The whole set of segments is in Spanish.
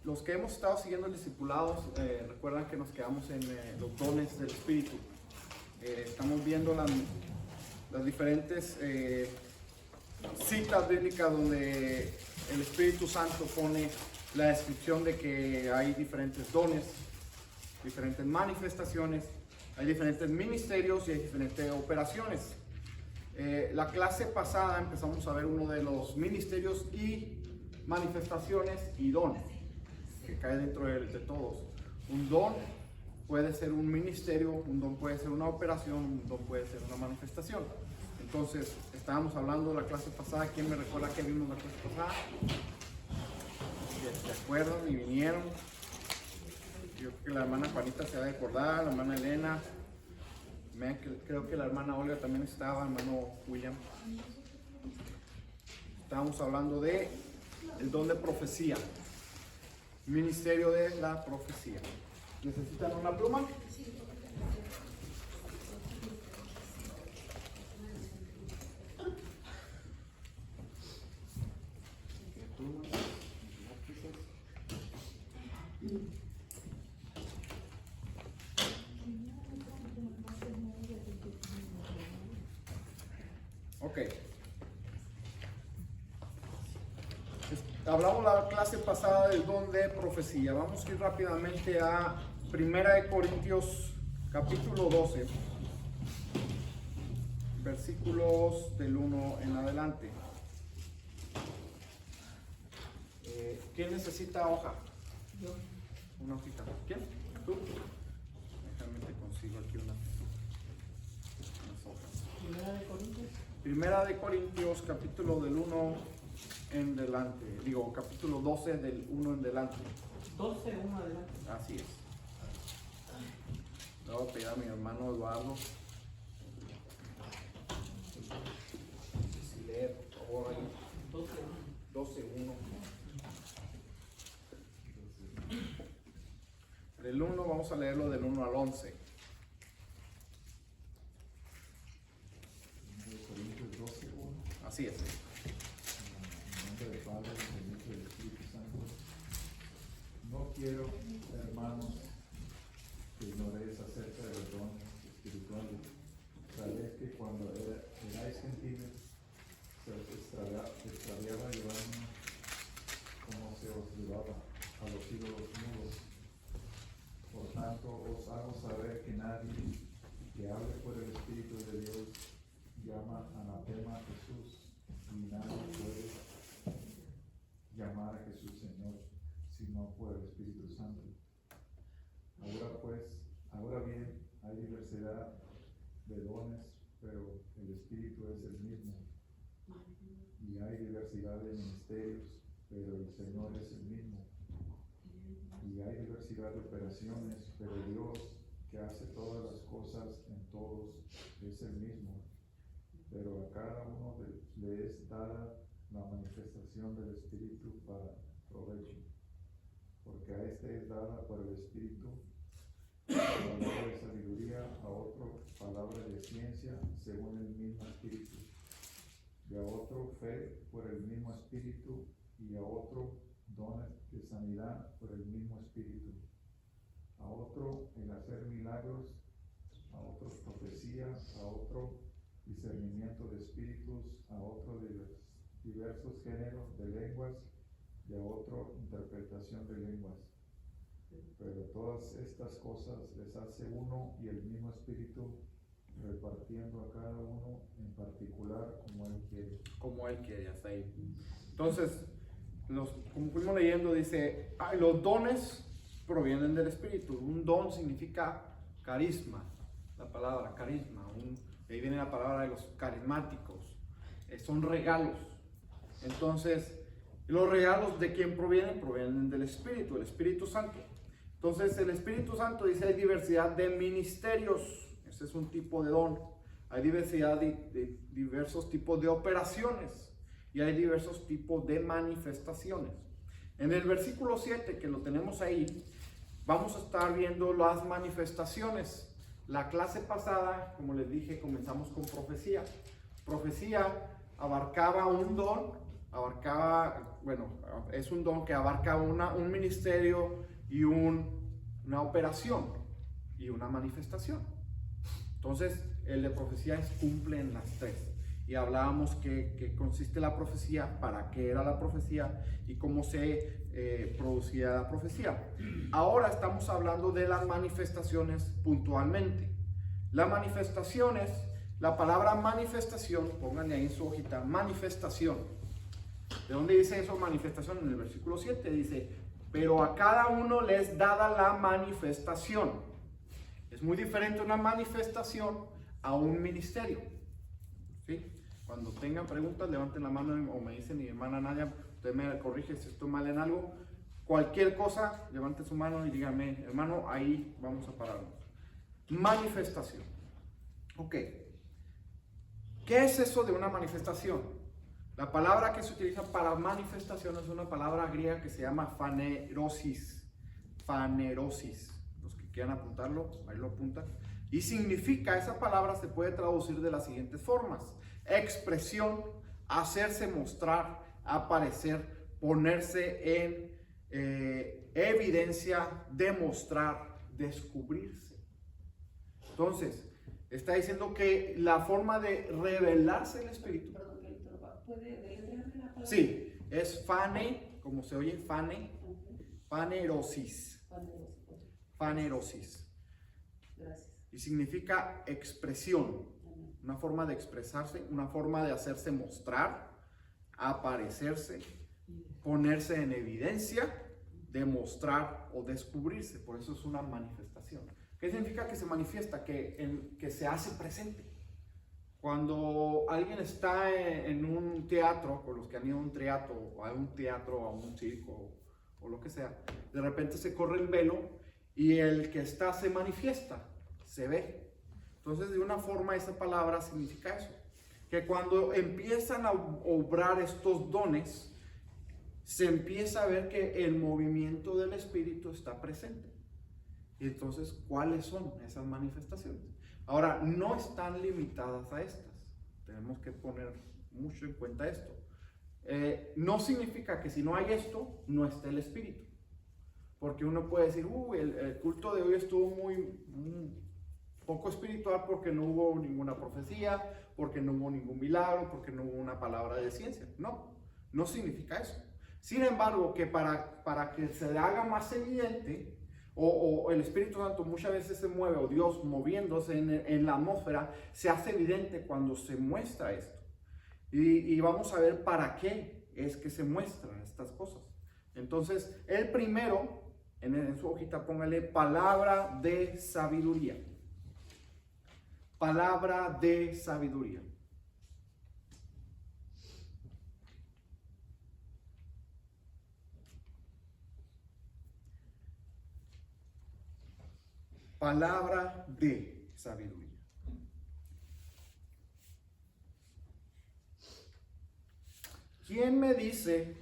Los que hemos estado siguiendo el discipulado, recuerdan que nos quedamos en los dones del Espíritu. Estamos viendo las diferentes citas bíblicas donde el Espíritu Santo pone la descripción de que hay diferentes dones, diferentes manifestaciones, hay diferentes ministerios y hay diferentes operaciones. La clase pasada empezamos a ver uno de los ministerios y manifestaciones y dones que cae dentro de todos. Un don puede ser un ministerio, un don puede ser una operación, un don puede ser una manifestación. Entonces, estábamos hablando de la clase pasada. ¿Quién me recuerda que vimos la clase pasada? ¿Se acuerdan y vinieron? Yo creo que la hermana Juanita se va a acordar, la hermana Elena. Creo que la hermana Olga también estaba, hermano William. Estábamos hablando de el don de profecía, ministerio de la profecía. ¿Necesitan una pluma? Ok. Hablamos la clase pasada del don de profecía. Vamos a ir rápidamente a 1 Corintios capítulo 12, versículos del 1 en adelante. ¿Quién necesita hoja? Yo. Una hojita. ¿Quién? ¿Tú? Déjame te consigo aquí unas hojas. Primera de Corintios capítulo del 1 en delante. Digo, capítulo 12 del 1 en delante. 12, 1 adelante. Así es. Le voy a pedir a mi hermano Eduardo si lee, por favor, ahí. 12, 1. Del 1 vamos a leerlo del 1 al 11. Corintios 12, 1. Así es. En nombre del Padre, del Hijo y del Espíritu Santo. No quiero, hermanos, que ignoréis acerca de los dones espirituales. Sabéis que cuando erais gentiles, se os extraviaba llevando como se os llevaba a los ídolos mudos. Por tanto, os hago saber que nadie que hable por el Espíritu de Dios llama anatema a Jesús, y nadie puede llamar a Jesús Señor, sino por el Espíritu Santo. Ahora bien, hay diversidad de dones, pero el Espíritu es el mismo. Y hay diversidad de ministerios, pero el Señor es el mismo. Y hay diversidad de operaciones, pero Dios, que hace todas las cosas en todos, es el mismo. Pero a cada uno le es dada la manifestación del Espíritu para provecho. Porque a este es dada por el Espíritu palabra de sabiduría, a otro palabra de ciencia según el mismo Espíritu, y a otro fe por el mismo Espíritu, y a otro dones de sanidad por el mismo Espíritu, a otro el hacer milagros, a otro profecía, a otro discernimiento de espíritus, a otro diversos géneros de lenguas, y a otro interpretación de lenguas. Pero todas estas cosas les hace uno y el mismo Espíritu, repartiendo a cada uno en particular como Él quiere. Como Él quiere, hasta ahí. Entonces, como fuimos leyendo, dice, los dones provienen del Espíritu. Un don significa carisma, la palabra carisma. Ahí viene la palabra de los carismáticos. Son regalos. Entonces, los regalos de quién provienen? Provienen del Espíritu, el Espíritu Santo. Entonces, el Espíritu Santo dice, hay diversidad de ministerios. Ese es un tipo de don. Hay diversidad de diversos tipos de operaciones. Y hay diversos tipos de manifestaciones. En el versículo 7, que lo tenemos ahí, vamos a estar viendo las manifestaciones. La clase pasada, como les dije, comenzamos con profecía. Profecía abarcaba un don, abarcaba, bueno, es un don que abarca un ministerio y una operación y una manifestación. Entonces, el de profecía cumple en las tres. Y hablábamos que consiste la profecía, para qué era la profecía y cómo se producía la profecía. Ahora estamos hablando de las manifestaciones puntualmente. Las manifestaciones, la palabra manifestación, pónganle ahí en su hojita, manifestación. ¿De dónde dice eso, manifestación? En el versículo 7 dice, pero a cada uno le es dada la manifestación. Es muy diferente una manifestación a un ministerio. ¿Sí? Cuando tengan preguntas, levanten la mano o me dicen, mi hermana Nadia, usted me corrige si estoy mal en algo. Cualquier cosa, levante su mano y dígame, hermano, ahí vamos a pararnos. Manifestación. Ok. ¿Qué es eso de una manifestación? La palabra que se utiliza para manifestación es una palabra griega que se llama fanerosis. Fanerosis. Los que quieran apuntarlo, ahí lo apuntan. Y significa, esa palabra se puede traducir de las siguientes formas: expresión, hacerse mostrar, aparecer, ponerse en evidencia, demostrar, descubrirse. Entonces, está diciendo que la forma de revelarse el Espíritu. Perdón, que le interrumpa. ¿Puede deletrearme la palabra? Sí, es fane, como se oye, fane, fanerosis. Fanerosis. Gracias. Y significa expresión, una forma de expresarse, una forma de hacerse mostrar, aparecerse, ponerse en evidencia, demostrar o descubrirse. Por eso es una manifestación. ¿Qué significa que se manifiesta? Que se hace presente. Cuando alguien está en un teatro, por los que han ido a un teatro, o a un circo, o lo que sea, de repente se corre el velo y el que está se manifiesta, se ve. Entonces, de una forma, esa palabra significa eso, que cuando empiezan a obrar estos dones, se empieza a ver que el movimiento del Espíritu está presente. Y entonces, ¿cuáles son esas manifestaciones? Ahora, no están limitadas a estas. Tenemos que poner mucho en cuenta esto. No significa que si no hay esto, no esté el Espíritu. Porque uno puede decir, el culto de hoy estuvo muy poco espiritual porque no hubo ninguna profecía, porque no hubo ningún milagro, porque no hubo una palabra de ciencia. No, no significa eso. Sin embargo, que para que se le haga más evidente, o el Espíritu Santo muchas veces se mueve, o Dios moviéndose en la atmósfera, se hace evidente cuando se muestra esto. Y vamos a ver para qué es que se muestran estas cosas. Entonces, el primero, en su hojita póngale palabra de sabiduría. Palabra de sabiduría. Palabra de sabiduría. ¿Quién me dice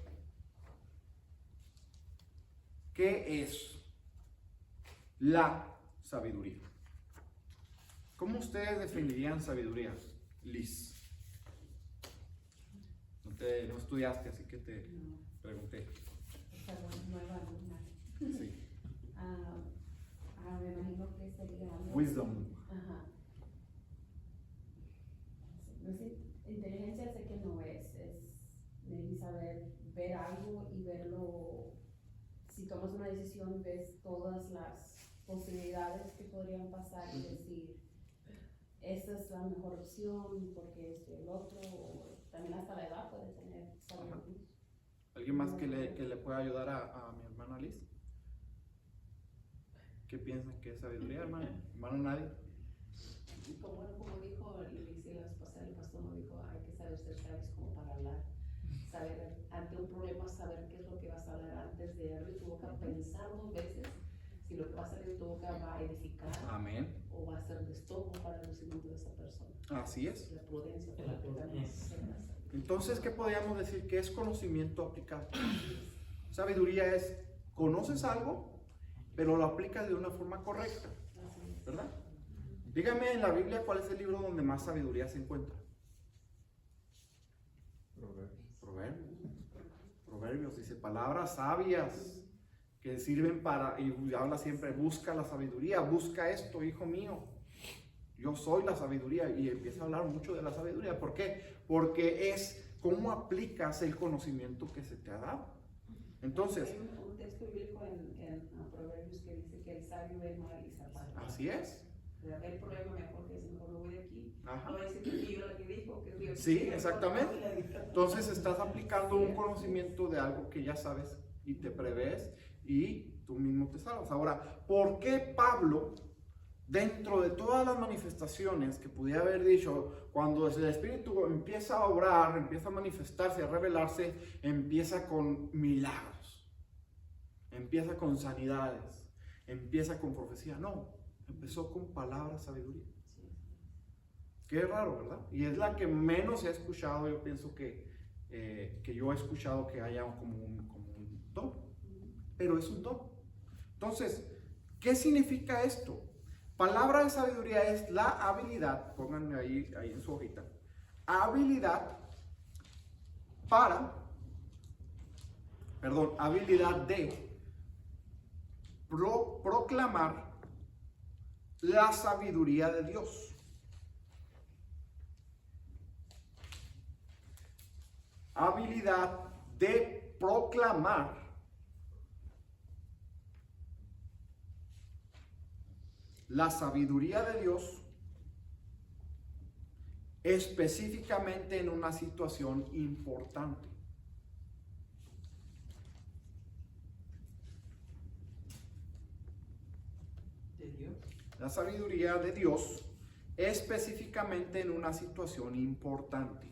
qué es la sabiduría? ¿Cómo ustedes definirían sabiduría, Liz? No estudiaste, así que te pregunté. Esta nueva alumna. Sí. Me imagino que sería algo. Wisdom. Ajá. No sé, inteligencia sé que no es maybe saber ver algo y verlo. Si tomas una decisión, ves todas las posibilidades que podrían pasar y decir, esta es la mejor opción porque esto y el otro, o también hasta la edad puede tener sabiduría. ¿Alguien más que le pueda ayudar a mi hermana Liz? ¿Qué piensan que es sabiduría, hermano? ¿Hermano nadie? Como dijo Liz, el pastor nos dijo, hay que saber ser sabios como para hablar. Saber, ante un problema, saber qué es lo que vas a hablar antes de abrir tu boca, pensar 2 veces si lo que va a salir de tu boca va a edificar. Amén. O va a ser de estorbo para el lucimiento de esa persona. Así es. La prudencia, por la que también se hace. Entonces, ¿qué podríamos decir? ¿Qué es conocimiento aplicado? Sabiduría es, conoces algo, pero lo aplicas de una forma correcta, ¿verdad? Dígame en la Biblia cuál es el libro donde más sabiduría se encuentra. Proverbios. Proverbios. Proverbios, dice palabras sabias que sirven para, y habla siempre, busca la sabiduría, busca esto, hijo mío. Yo soy la sabiduría, y empieza a hablar mucho de la sabiduría. ¿Por qué? Porque es cómo aplicas el conocimiento que se te ha dado. Entonces, hay un texto bíblico en Proverbios que dice que el sabio ve mal y se aparta. así es. El problema mejor que es mejor me voy de aquí. Ajá. No es que yo la que dijo, que yo. Sí, exactamente. Entonces estás aplicando un conocimiento de algo que ya sabes y te prevés y tú mismo te salvas. Ahora, ¿por qué Pablo, dentro de todas las manifestaciones que pudiera haber dicho, cuando el Espíritu empieza a obrar, empieza a manifestarse, a revelarse, empieza con milagros, empieza con sanidades, empieza con profecía? No, empezó con palabra, sabiduría. Qué raro, ¿verdad? Y es la que menos he escuchado. Yo pienso que yo he escuchado que haya como un don, pero es un don. Entonces, ¿qué significa esto? Palabra de sabiduría es la habilidad, pónganme ahí en su hojita, habilidad de proclamar la sabiduría de Dios. Habilidad de proclamar la sabiduría de Dios, específicamente en una situación importante. ¿De Dios? La sabiduría de Dios, específicamente en una situación importante.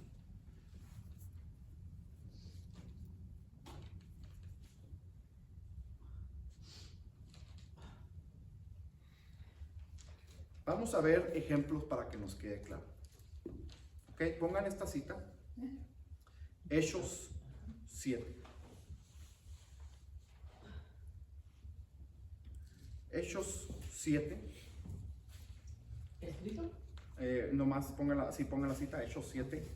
Vamos a ver ejemplos para que nos quede claro. Ok, pongan esta cita. Hechos 7. Hechos 7. ¿Escrito? Nomás pongan la cita, Hechos 7.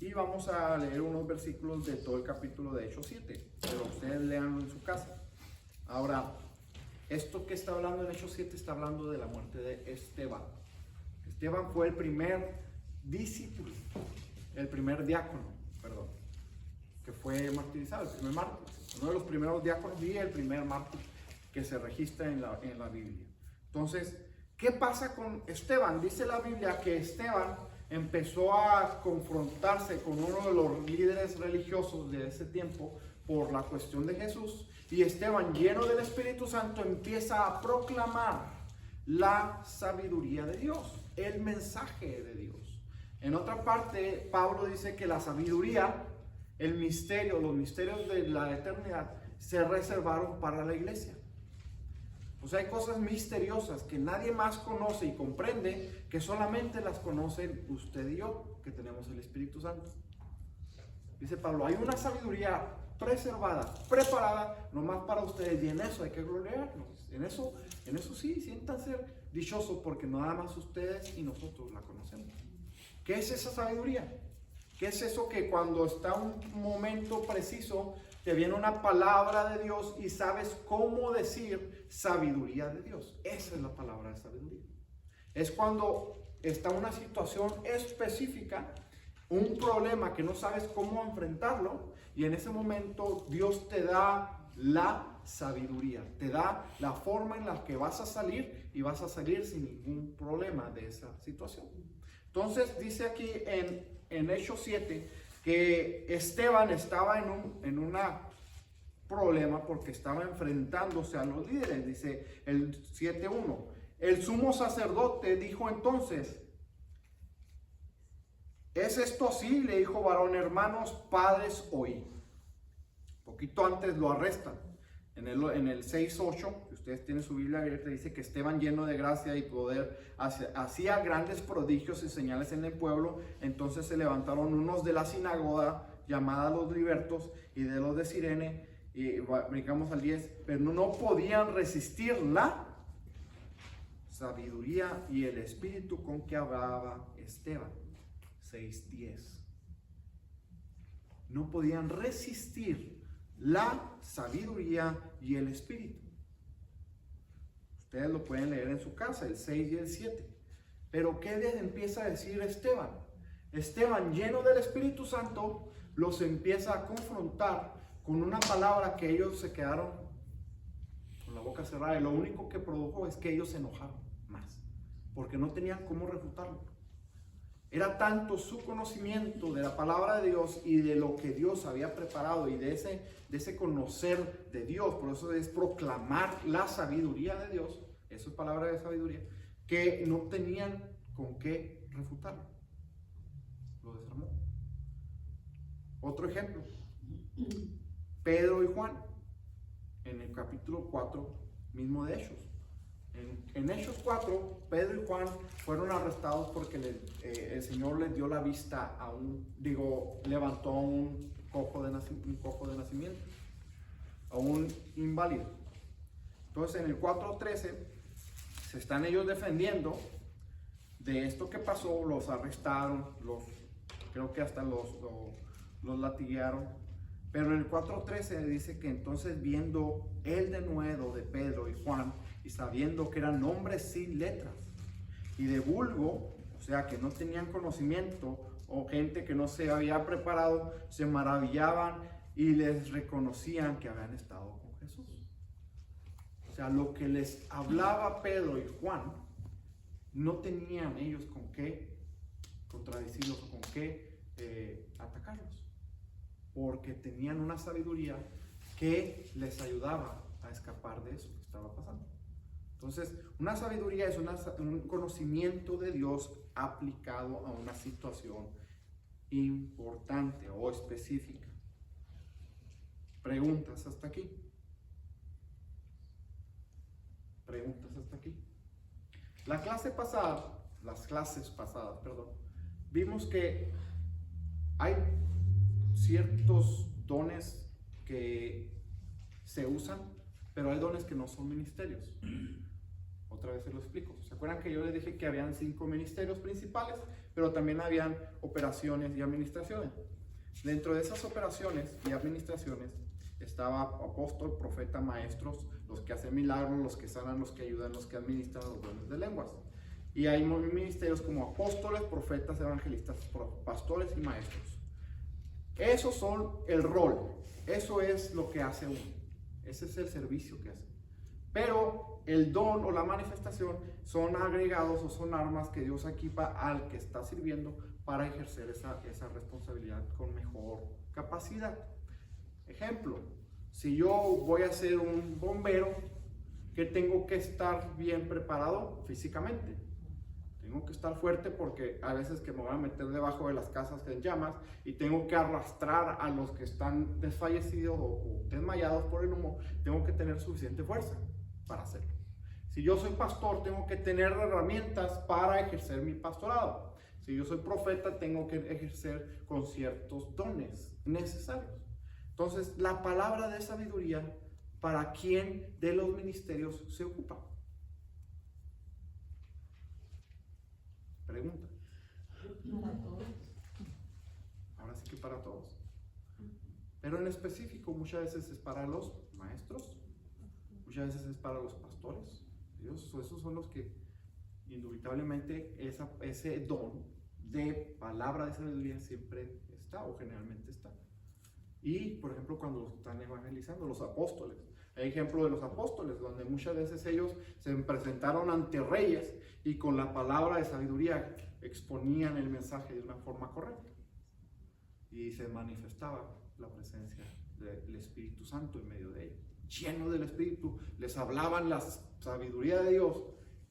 Y vamos a leer unos versículos de todo el capítulo de Hechos 7. Pero ustedes leanlo en su casa. Ahora, esto que está hablando en Hechos 7 está hablando de la muerte de Esteban. Esteban fue el primer discípulo, el primer diácono, perdón, que fue martirizado, el primer mártir, uno de los primeros diáconos y el primer mártir que se registra en la Biblia. Entonces, ¿qué pasa con Esteban? Dice la Biblia que Esteban empezó a confrontarse con uno de los líderes religiosos de ese tiempo por la cuestión de Jesús. Y Esteban, lleno del Espíritu Santo, empieza a proclamar la sabiduría de Dios, el mensaje de Dios. En otra parte, Pablo dice que la sabiduría, el misterio, los misterios de la eternidad se reservaron para la iglesia. O sea, hay cosas misteriosas que nadie más conoce y comprende, que solamente las conocen usted y yo, que tenemos el Espíritu Santo. Dice Pablo, hay una sabiduría preservada, preparada, nomás para ustedes, y en eso hay que gloriarnos. En eso sí, siéntanse dichosos, porque nada más ustedes y nosotros la conocemos. ¿Qué es esa sabiduría? ¿Qué es eso que cuando está un momento preciso te viene una palabra de Dios y sabes cómo decir sabiduría de Dios? Esa es la palabra de sabiduría. Es cuando está una situación específica, un problema que no sabes cómo enfrentarlo, y en ese momento Dios te da la sabiduría, te da la forma en la que vas a salir, y vas a salir sin ningún problema de esa situación. Entonces dice aquí en Hechos 7 que Esteban estaba en un problema porque estaba enfrentándose a los líderes. Dice el 7:1, el sumo sacerdote dijo entonces: ¿es esto así? Le dijo: varón, hermanos, padres, oí. Poquito antes lo arrestan. En el 6:8, si ustedes tienen su Biblia abierta, dice que Esteban, lleno de gracia y poder, hacía grandes prodigios y señales en el pueblo. Entonces se levantaron unos de la sinagoga, llamada los libertos, y de los de Cirene, y brincamos al 10, pero no podían resistir la sabiduría y el espíritu con que hablaba Esteban. 6:10. no podían resistir la sabiduría y el espíritu. Ustedes lo pueden leer en su casa, el 6 y el 7. Pero ¿qué les empieza a decir Esteban? Esteban, lleno del Espíritu Santo, los empieza a confrontar con una palabra que ellos se quedaron con la boca cerrada, y lo único que produjo es que ellos se enojaron más, porque no tenían cómo refutarlo. Era tanto su conocimiento de la palabra de Dios y de lo que Dios había preparado, y de ese conocer de Dios, por eso es proclamar la sabiduría de Dios, eso es palabra de sabiduría, que no tenían con qué refutarlo. Lo desarmó. Otro ejemplo, Pedro y Juan, en el capítulo 4 mismo de Hechos. En Hechos 4, Pedro y Juan fueron arrestados porque el Señor les dio la vista levantó a un cojo de nacimiento, a un inválido. Entonces en el 4:13 se están ellos defendiendo de esto que pasó, los arrestaron, creo que hasta los latiguearon. Pero en el 4:13 dice que entonces, viendo el denuedo de Pedro y Juan, y sabiendo que eran hombres sin letras y de vulgo, o sea que no tenían conocimiento, o gente que no se había preparado, se maravillaban y les reconocían que habían estado con Jesús. O sea, lo que les hablaba Pedro y Juan, no tenían ellos con qué contradecirlos, con qué atacarlos, porque tenían una sabiduría que les ayudaba a escapar de eso que estaba pasando. Entonces, una sabiduría es un conocimiento de Dios aplicado a una situación importante o específica. ¿Preguntas hasta aquí? ¿Preguntas hasta aquí? Las clases pasadas, vimos que hay ciertos dones que se usan, pero hay dones que no son ministerios. Otra vez se lo explico. ¿Se acuerdan que yo les dije que habían 5 ministerios principales, pero también habían operaciones y administraciones? Dentro de esas operaciones y administraciones estaba apóstol, profeta, maestros, los que hacen milagros, los que sanan, los que ayudan, los que administran los dones de lenguas. Y hay ministerios como apóstoles, profetas, evangelistas, pastores y maestros. Esos son el rol, eso es lo que hace uno, ese es el servicio que hace. Pero el don o la manifestación son agregados o son armas que Dios equipa al que está sirviendo para ejercer esa responsabilidad con mejor capacidad. Ejemplo, si yo voy a ser un bombero, ¿qué tengo que estar bien preparado físicamente? Tengo que estar fuerte, porque a veces que me voy a meter debajo de las casas en llamas y tengo que arrastrar a los que están desfallecidos o desmayados por el humo. Tengo que tener suficiente fuerza para hacerlo. Si yo soy pastor, tengo que tener herramientas para ejercer mi pastorado. Si yo soy profeta, tengo que ejercer con ciertos dones necesarios. Entonces, la palabra de sabiduría, ¿para quién de los ministerios se ocupa? Pregunta. Para todos. Ahora sí que para todos. Pero en específico, muchas veces es para los maestros, muchas veces es para los pastores. Esos son los que indubitablemente ese don de palabra de sabiduría siempre está, o generalmente está. Y por ejemplo, cuando están evangelizando, los apóstoles, hay ejemplo de los apóstoles donde muchas veces ellos se presentaron ante reyes y con la palabra de sabiduría exponían el mensaje de una forma correcta, y se manifestaba la presencia del Espíritu Santo en medio de ellos. Lleno del Espíritu, les hablaban la sabiduría de Dios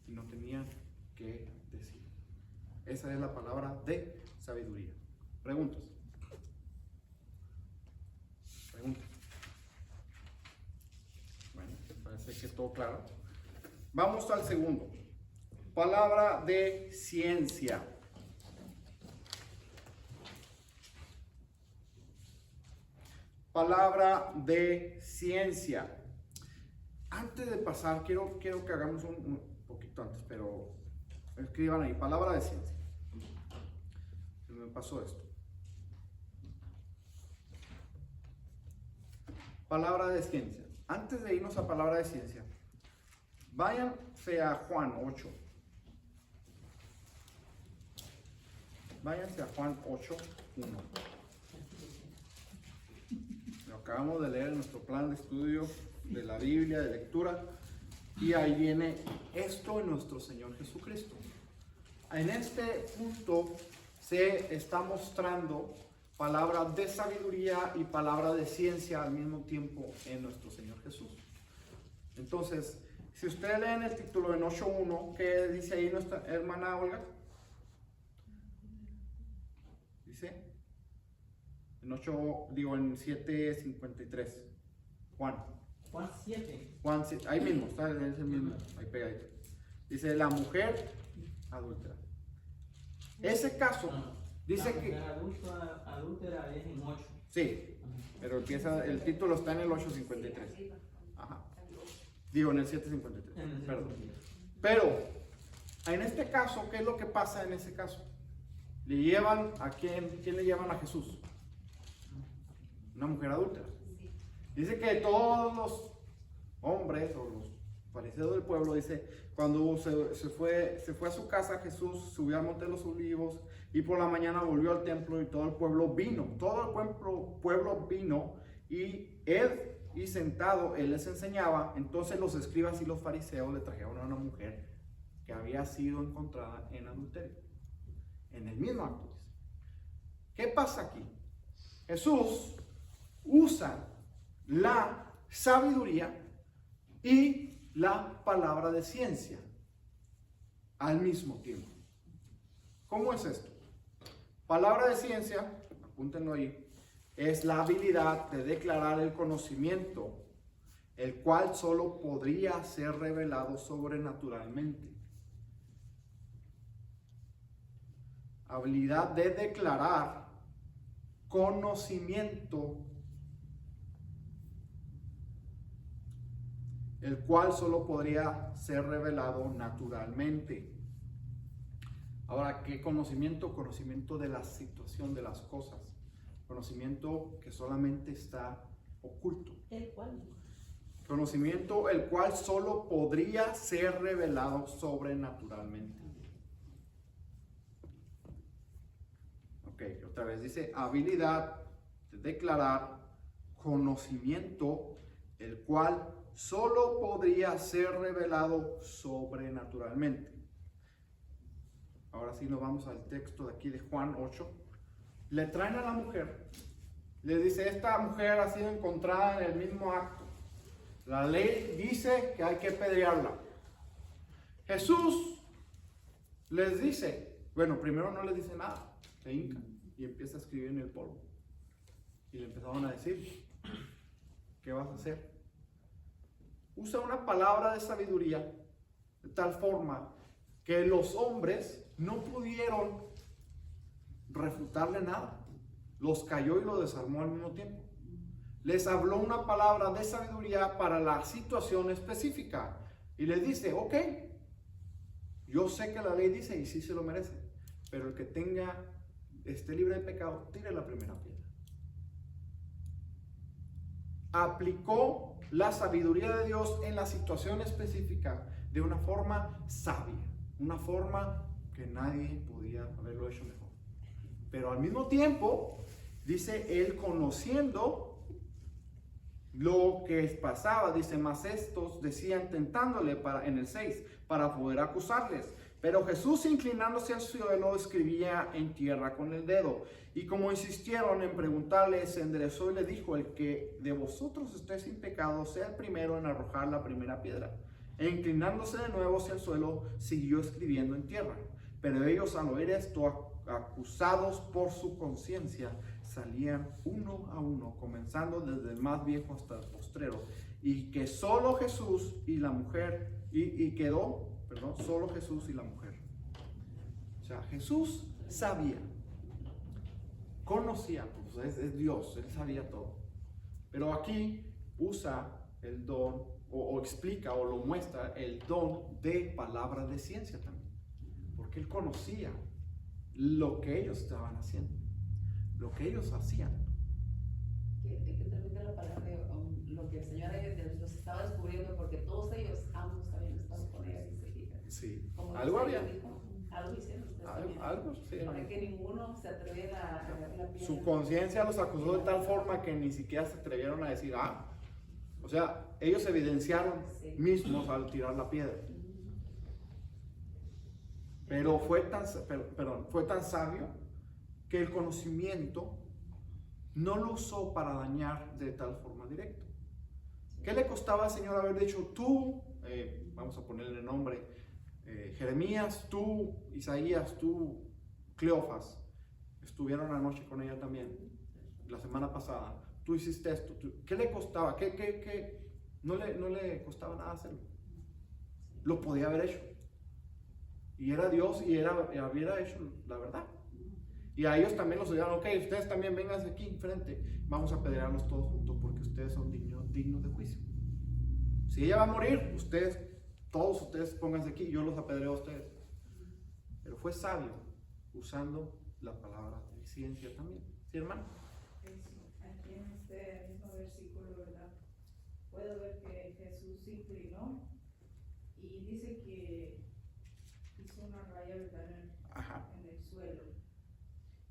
y no tenían qué decir. Esa es la palabra de sabiduría. ¿Preguntas? ¿Preguntas? Bueno, parece que todo claro. Vamos al segundo. Palabra de ciencia. Palabra de ciencia. Antes de pasar, quiero que hagamos un poquito antes, pero escriban ahí, palabra de ciencia. Se me pasó esto. palabra de ciencia. Antes de irnos a palabra de ciencia, váyanse a Juan 8. Váyanse a Juan 8, 1. Lo acabamos de leer en nuestro plan de estudio de la Biblia, de lectura. Y ahí viene esto en nuestro Señor Jesucristo. En este punto se está mostrando palabra de sabiduría y palabra de ciencia al mismo tiempo en nuestro Señor Jesús. Entonces, si ustedes leen el título en 8.1, ¿qué dice ahí nuestra hermana Olga? Dice en 7.53. Juan 7. Juan 7, ahí mismo, está en ese mismo, ahí pegadito. Dice la mujer adúltera. Ese caso dice la que mujer adúltera es en 8. sí, pero empieza, el título está en el 8.53. Ajá. Digo, en el 7.53. Perdón. Pero, en este caso, ¿qué es lo que pasa en ese caso? Le llevan a quién le llevan a Jesús? Una mujer adúltera. Dice que todos los hombres o los fariseos del pueblo, dice, cuando se fue a su casa, Jesús subió al monte de los olivos y por la mañana volvió al templo y todo el pueblo vino. Todo el pueblo vino y él, y sentado, él les enseñaba. Entonces los escribas y los fariseos le trajeron a una mujer que había sido encontrada en adulterio. En el mismo acto. ¿Qué pasa aquí? Jesús usa la sabiduría y la palabra de ciencia al mismo tiempo. ¿Cómo es esto? Palabra de ciencia, apúntenlo ahí, es la habilidad de declarar el conocimiento, el cual solo podría ser revelado sobrenaturalmente. Habilidad de declarar conocimiento, el cual solo podría ser revelado naturalmente. Ahora, ¿qué conocimiento? Conocimiento de la situación de las cosas. Conocimiento que solamente está oculto. ¿El cual? Conocimiento el cual solo podría ser revelado sobrenaturalmente. Ok, otra vez dice habilidad de declarar conocimiento el cual solo podría ser revelado sobrenaturalmente. Ahora sí nos vamos al texto de aquí de Juan 8. Le traen a la mujer. Le dice, esta mujer ha sido encontrada en el mismo acto. La ley dice que hay que apedrearla. Jesús les dice, bueno, primero no les dice nada. Se hinca y empieza a escribir en el polvo. Y le empezaron a decir, ¿qué vas a hacer? Usa una palabra de sabiduría de tal forma que los hombres no pudieron refutarle nada. Los cayó y los desarmó al mismo tiempo. Les habló una palabra de sabiduría para la situación específica. Y les dice, ok, yo sé que la ley dice y sí se lo merece, pero el que esté libre de pecado, tire la primera piedra. Aplicó la sabiduría de Dios en la situación específica de una forma sabia, una forma que nadie podía haberlo hecho mejor. Pero al mismo tiempo, dice él, conociendo lo que pasaba, dice, más estos decían tentándole en el 6 para poder acusarles. Pero Jesús, inclinándose al suelo, escribía en tierra con el dedo. Y como insistieron en preguntarle, se enderezó y le dijo, el que de vosotros esté sin pecado, sea el primero en arrojar la primera piedra. E inclinándose de nuevo hacia el suelo, siguió escribiendo en tierra. Pero ellos, al oír esto, acusados por su conciencia, salían uno a uno, comenzando desde el más viejo hasta el postrero. Y que solo Jesús y la mujer, solo Jesús y la mujer. O sea, Jesús sabía, conocía, pues es Dios, él sabía todo. Pero aquí usa el don, o explica, o lo muestra, el don de palabras de ciencia también. Porque él conocía lo que ellos estaban haciendo, lo que ellos hacían. Que te repite la palabra Sí, Como algo usted había. dijo, algo hicieron ustedes también. Algo, sí. Para que ninguno se atreviera a agarrar la piedra. Su conciencia los acusó de tal forma que ni siquiera se atrevieron a decir, o sea, ellos evidenciaron Sí. mismos al tirar la piedra. Pero fue tan sabio que el conocimiento no lo usó para dañar de tal forma directa. ¿Qué le costaba al Señor haber dicho, tú, vamos a ponerle nombre, Jeremías, tú, Isaías, tú, Cleofas, estuvieron anoche con ella también, la semana pasada, tú hiciste esto, ¿qué le costaba? No le costaba nada hacerlo. Lo podía haber hecho. Y era Dios y hubiera hecho la verdad. Y a ellos también los dijeron, ok, ustedes también vénganse aquí enfrente, vamos a apedrearlos todos juntos porque ustedes son dignos de juicio. Si ella va a morir, todos ustedes pónganse aquí, yo los apedreo a ustedes. Pero fue sabio usando la palabra de ciencia también. ¿Sí, hermano? Aquí en este mismo versículo, ¿verdad? Puedo ver que Jesús se inclinó y dice que hizo una raya, ¿verdad? Ajá. En el suelo.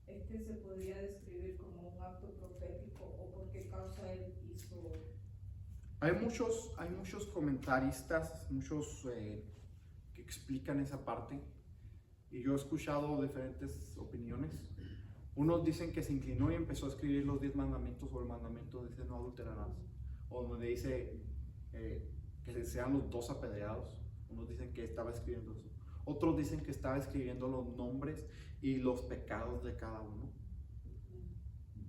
Este se podría describir como un acto profético, o por qué causa él hizo. Hay muchos comentaristas, muchos que explican esa parte, y yo he escuchado diferentes opiniones. Unos dicen que se inclinó y empezó a escribir los 10 mandamientos, o el mandamiento dice no adulterarás, o donde dice que sean los 2 apedreados. Unos dicen que estaba escribiendo eso. Otros dicen que estaba escribiendo los nombres y los pecados de cada uno.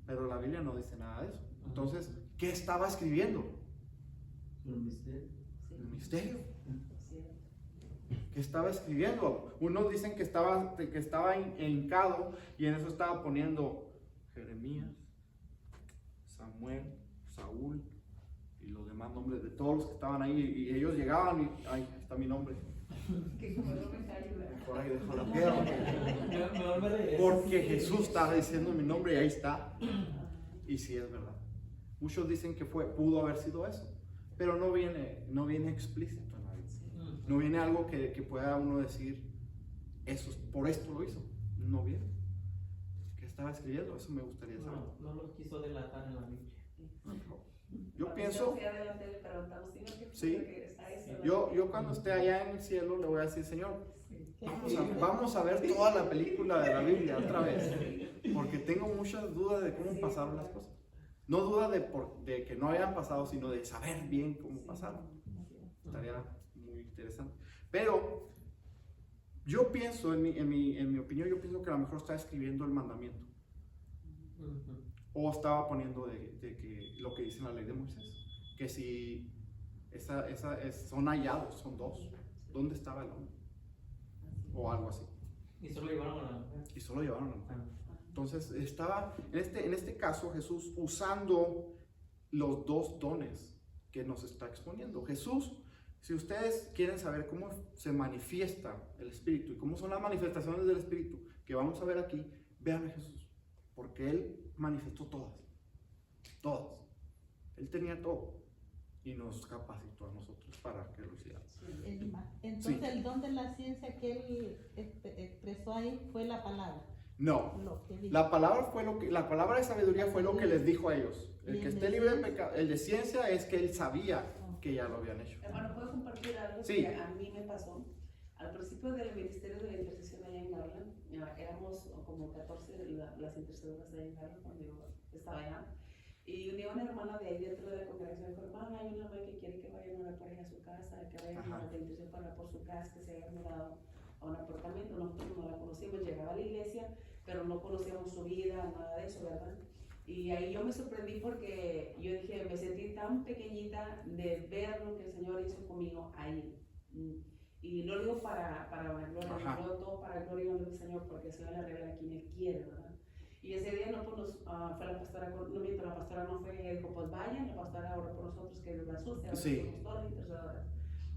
Pero la Biblia no dice nada de eso. Entonces, ¿qué estaba escribiendo? Un misterio. El misterio. Sí. ¿Qué estaba escribiendo? Unos dicen que estaba hincado y en eso estaba poniendo Jeremías, Samuel, Saúl y los demás nombres de todos los que estaban ahí. Y ellos llegaban y, ahí está mi nombre. Que como no me ayuda. Por ahí dejo la piedra. Mejor me regreso. Porque Jesús estaba diciendo mi nombre y ahí está. Y sí es verdad. Muchos dicen que pudo haber sido eso, pero no viene explícito en la Biblia. No viene algo que pueda uno decir, por esto lo hizo. No viene. ¿Qué estaba escribiendo? Eso me gustaría saber. No los quiso delatar en la Biblia. Yo pienso, Hacia adelante le preguntamos, Señor, ¿qué fue Sí. lo que está eso? yo cuando esté allá en el cielo le voy a decir, Señor, vamos a ver toda la película de la Biblia otra vez, porque tengo muchas dudas de cómo pasaron las cosas. No dudas de que no hayan pasado, sino de saber bien cómo pasaron. Estaría muy interesante. Pero yo pienso, en mi opinión, yo pienso que a lo mejor está escribiendo el mandamiento. O estaba poniendo de que lo que dice la ley de Moisés, que si son hallados, son 2, ¿dónde estaba el hombre? O algo así. Y solo llevaron a la mujer. Y solo llevaron a la mujer. Entonces estaba, en este caso, Jesús usando los 2 dones que nos está exponiendo. Jesús, si ustedes quieren saber cómo se manifiesta el Espíritu y cómo son las manifestaciones del Espíritu que vamos a ver aquí, vean a Jesús, porque Él manifestó todas. Él tenía todo y nos capacitó a nosotros para que lo hiciéramos. Entonces Sí. el don de la ciencia que él expresó ahí fue la palabra. No, Lo que dijo. la palabra de sabiduría fue lo que les dijo a ellos. El que esté libre de pecado, el de ciencia es que él sabía que ya lo habían hecho. Hermano, ¿puedo compartir algo Sí. que a mí me pasó? Al principio del Ministerio de la Intercesión allá en Garland, éramos como 14 las intercedoras allá en Garland cuando yo estaba allá. Y un día una hermana de ahí dentro de la congregación dijo, hermana, hay una mamá que quiere que vayan a orar por ella a su casa, que vayan a la intercesión para orar por su casa, que se haya mudado a un apartamento. Nosotros no la conocíamos, llegaba a la iglesia, pero no conocíamos su vida, nada de eso, ¿verdad? Y ahí yo me sorprendí porque yo dije, me sentí tan pequeñita de ver lo que el Señor hizo conmigo ahí. Y no lo digo para la gloria, Ajá. lo digo todo para la gloria y honor del Señor, porque el Señor le revela a quien Él quiere, ¿verdad? Y ese día no, pues, fue la pastora, no miento, la pastora no fue, ella dijo, pues vayan, la pastora oró por nosotros, que es la sucia, Sí. somos todas las intercedoras.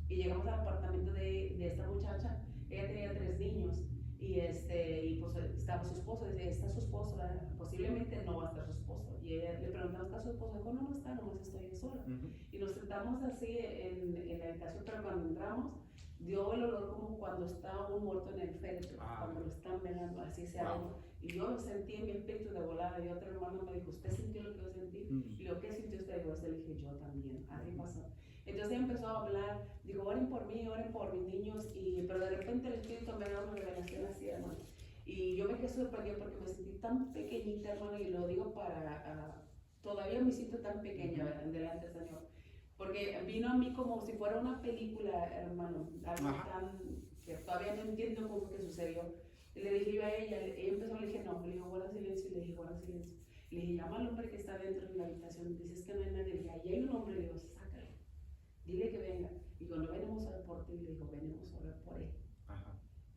Y llegamos al apartamento de esta muchacha, ella tenía 3 niños, y pues estaba su esposo, dice, está su esposo, posiblemente no va a estar su esposo. Y ella le preguntamos, ¿está su esposo? Dijo, no está, nomás estoy sola. Y nos sentamos así en la habitación, pero cuando entramos, dio el olor como cuando está un muerto en el féretro, cuando lo están velando, así se aroma. Y yo lo sentí en mi espíritu de volada. Y otro hermano me dijo, ¿usted sintió lo que yo sentí? Y lo que sintió usted, yo le dije, yo también, así pasó. Entonces ella empezó a hablar, digo, oren por mí, oren por mis niños, pero de repente el espíritu me da una revelación así, hermano. Y yo me quedé sorprendida porque me sentí tan pequeñita, hermano, y lo digo para, todavía me siento tan pequeña, ¿verdad? Delante del Señor. Porque vino a mí como si fuera una película, hermano, algo tan, que todavía no entiendo cómo fue que sucedió. Y le dije yo a ella empezó, le dije, no, le dijo, guarda silencio, y le dije, guarda silencio. Y le dije, llama al hombre que está dentro de la habitación, dices que no hay nadie, le dije, ahí hay un hombre, le digo, sácalo, dile que venga. Y digo, no venimos a orar por ti, le digo, venimos a orar por él.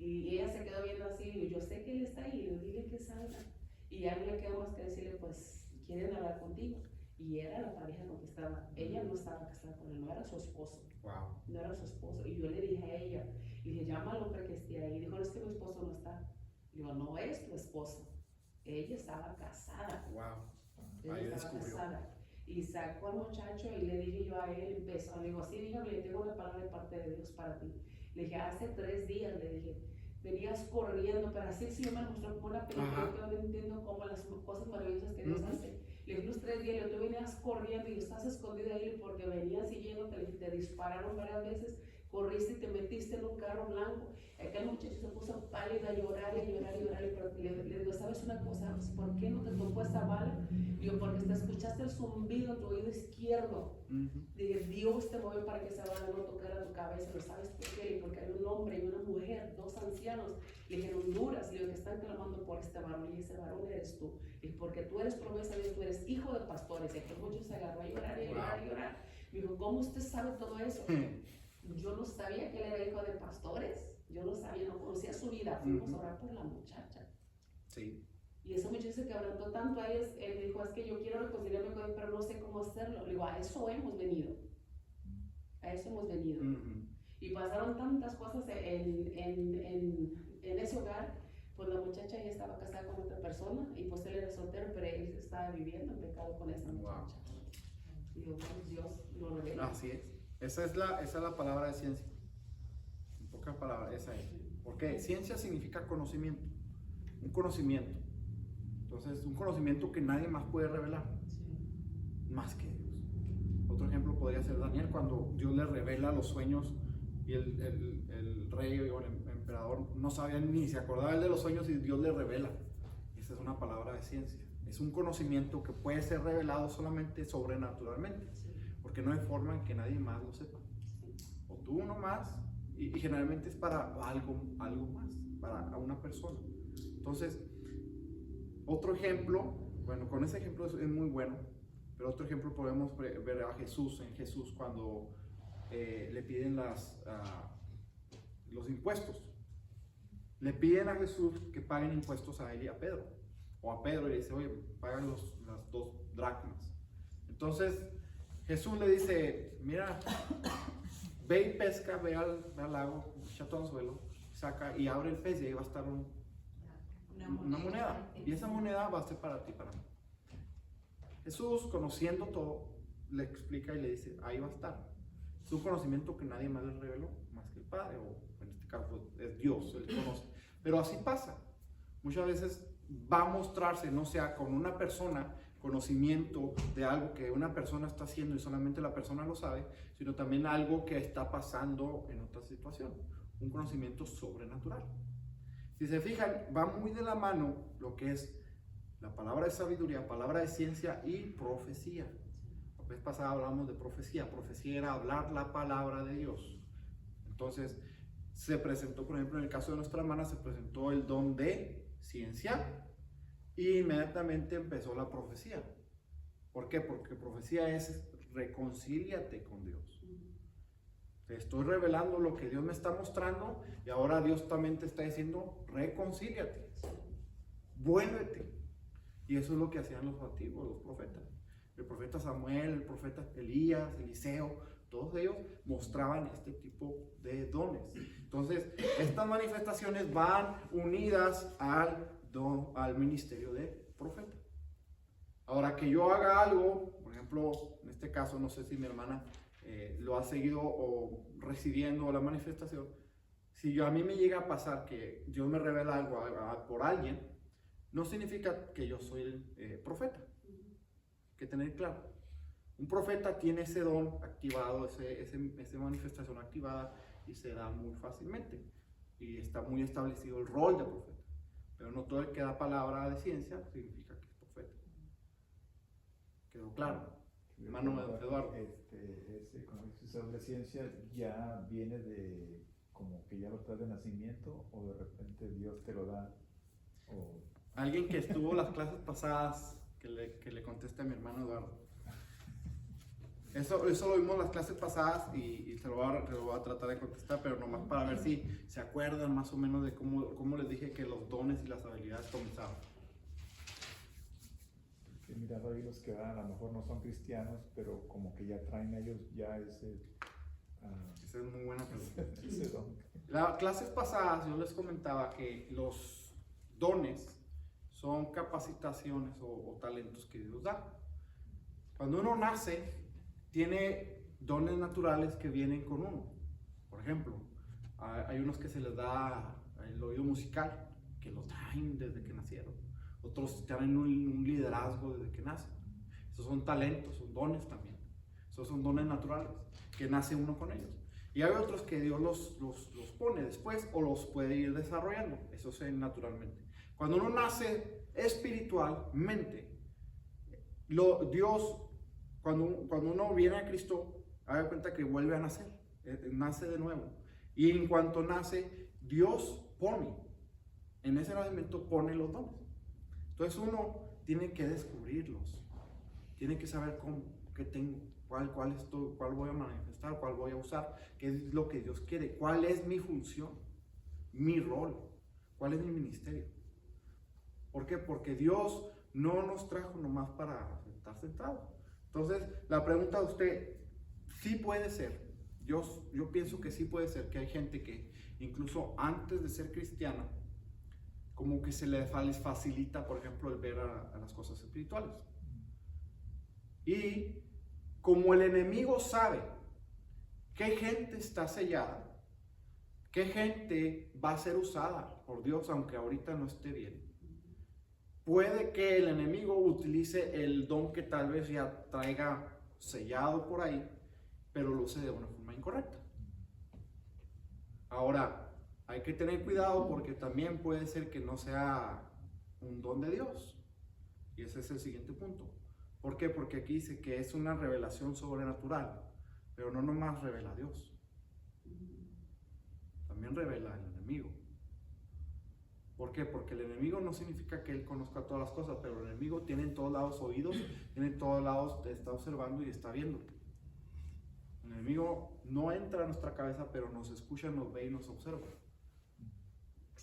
Y ella se quedó viendo así, y yo sé que él está ahí, le digo, dile que salga. Y ya no le quedó más que decirle, pues, quieren hablar contigo. Y era la pareja con que estaba, ella no estaba casada con él, no era su esposo. No era su esposo. Y yo le dije a ella, le dije, llama al hombre que esté ahí. Dijo, no, es que mi esposo no está. Digo, no es tu esposo. Ella estaba casada. Ella estaba casada. Y sacó al muchacho y le dije yo a él, empezó, le digo, sí, dígame, le tengo una palabra de parte de Dios para ti. Le dije, hace 3 días, le dije, venías corriendo, pero así sí me mostró como una película, yo no entiendo cómo las cosas maravillosas que Dios hace. Le dije, los 3 días, tú venías corriendo y estás escondido ahí porque venías siguiéndote, le dije, te dispararon varias veces, corriste y te metiste en un carro blanco. Aquel muchacho se puso pálido a llorar y llorar y llorar, pero le digo, ¿sabes una cosa? ¿Por qué no te tocó esa bala? Digo, porque te escuchaste el zumbido en tu oído izquierdo. Dije, Dios te movió para que esa bala no tocara tu cabeza, ¿lo sabes por qué? Porque hay un hombre y una mujer, 2 ancianos, le dije, en Honduras, le digo, que están clamando por este varón, y ese varón eres tú. Y porque tú eres promesa de Dios, tú eres hijo de pastores. Y aquel muchacho se agarró a llorar y llorar y llorar. Me dijo, ¿cómo usted sabe todo eso? Yo no sabía que él era hijo de pastores. Yo no sabía, no conocía su vida. Fuimos a orar por la muchacha. Y ese muchacho se quebrantó tanto a él. Él dijo, es que yo quiero reconciliarme con él, pero no sé cómo hacerlo. Le digo, a eso hemos venido. A eso hemos venido. Y pasaron tantas cosas en ese hogar. Pues la muchacha ya estaba casada con otra persona y pues él era soltero, pero él estaba viviendo en pecado con esa muchacha. Y digo, pues Dios lo revela. Así es. Esa es la palabra de ciencia. En pocas palabras, esa es. Porque ciencia significa conocimiento. Un conocimiento. Entonces, un conocimiento que nadie más puede revelar. Más que Dios. Otro ejemplo podría ser Daniel, cuando Dios le revela los sueños y el rey o el emperador no sabía ni se acordaba él de los sueños y Dios le revela. Esa es una palabra de ciencia. Es un conocimiento que puede ser revelado solamente sobrenaturalmente, porque no hay forma en que nadie más lo sepa. O tú uno más, y generalmente es para algo más, para una persona. Entonces, otro ejemplo, bueno, con ese ejemplo es muy bueno, pero otro ejemplo podemos ver a Jesús, en Jesús cuando le piden los impuestos. Le piden a Jesús que paguen impuestos a él y a Pedro. O a Pedro le dice, oye, pagan las 2 dracmas. Entonces Jesús le dice, mira, ve y pesca, ve al lago, echa tu anzuelo, saca y abre el pez y ahí va a estar una moneda. Y esa moneda va a ser para ti, para mí. Jesús, conociendo todo, le explica y le dice, ahí va a estar. Es un conocimiento que nadie más le reveló, más que el Padre, o en este caso es Dios, Él conoce. Pero así pasa. Muchas veces va a mostrarse, no sea con una persona, conocimiento de algo que una persona está haciendo y solamente la persona lo sabe, sino también algo que está pasando en otra situación. Un conocimiento sobrenatural. Si se fijan, va muy de la mano lo que es la palabra de sabiduría, palabra de ciencia y profecía. La vez pasada hablamos de profecía. Profecía era hablar la palabra de Dios. Entonces, se presentó, por ejemplo, en el caso de nuestra hermana, se presentó el don de ciencia e inmediatamente empezó la profecía. ¿Por qué? Porque profecía es reconcíliate con Dios. Te estoy revelando lo que Dios me está mostrando y ahora Dios también te está diciendo reconcíliate, vuélvete. Y eso es lo que hacían los antiguos, los profetas. El profeta Samuel, el profeta Elías, Eliseo, todos ellos mostraban este tipo de dones. Entonces, estas manifestaciones van unidas al ministerio de profeta. Ahora, que yo haga algo, por ejemplo, en este caso, no sé si mi hermana lo ha seguido o recibiendo la manifestación. Si a mí me llega a pasar que Dios me revela algo por alguien, no significa que yo soy el profeta. Hay que tener claro. Un profeta tiene ese don activado, esa manifestación activada y se da muy fácilmente. Y está muy establecido el rol de profeta. Pero no todo el que da palabra de ciencia significa que es profeta. ¿Quedó claro? Hermano Eduardo. Ese, como dices, de ciencia ya viene de, como que ya lo traes de nacimiento, o de repente Dios te lo da. O... Alguien que estuvo las clases pasadas, que le conteste a mi hermano Eduardo. Eso lo vimos en las clases pasadas y te lo voy a tratar de contestar, pero nomás para ver si se acuerdan más o menos de cómo les dije que los dones y las habilidades comenzaban. Que mira, hay los que a lo mejor no son cristianos, pero como que ya traen ellos ya ese... Esa es muy buena pregunta. ese don. Las clases pasadas yo les comentaba que los dones son capacitaciones o talentos que Dios da. Cuando uno nace, tiene dones naturales que vienen con uno. Por ejemplo, hay unos que se les da el oído musical, que lo traen desde que nacieron. Otros tienen un liderazgo desde que nacen. Esos son talentos, son dones también. Esos son dones naturales, que nace uno con ellos. Y hay otros que Dios los pone después o los puede ir desarrollando. Eso se naturalmente. Cuando uno nace espiritualmente, Dios, cuando uno viene a Cristo, haga cuenta que vuelve a nacer, nace de nuevo. Y en cuanto nace, Dios pone, en ese nacimiento pone los dones. Entonces uno tiene que descubrirlos, tiene que saber qué tengo, cuál voy a manifestar, cuál voy a usar, qué es lo que Dios quiere, cuál es mi función, mi rol, cuál es mi ministerio. ¿Por qué? Porque Dios no nos trajo nomás para estar sentados. Entonces, la pregunta de usted, sí puede ser, yo pienso que sí puede ser que hay gente que incluso antes de ser cristiana, como que se les facilita, por ejemplo, el ver a las cosas espirituales. Y como el enemigo sabe qué gente está sellada, qué gente va a ser usada por Dios, aunque ahorita no esté bien, puede que el enemigo utilice el don que tal vez ya traiga sellado por ahí, pero lo use de una forma incorrecta. Ahora, hay que tener cuidado porque también puede ser que no sea un don de Dios. Y ese es el siguiente punto. ¿Por qué? Porque aquí dice que es una revelación sobrenatural, pero no nomás revela a Dios. También revela al enemigo. ¿Por qué? Porque el enemigo no significa que él conozca todas las cosas, pero el enemigo tiene en todos lados oídos, tiene en todos lados, está observando y está viendo. El enemigo no entra a nuestra cabeza, pero nos escucha, nos ve y nos observa.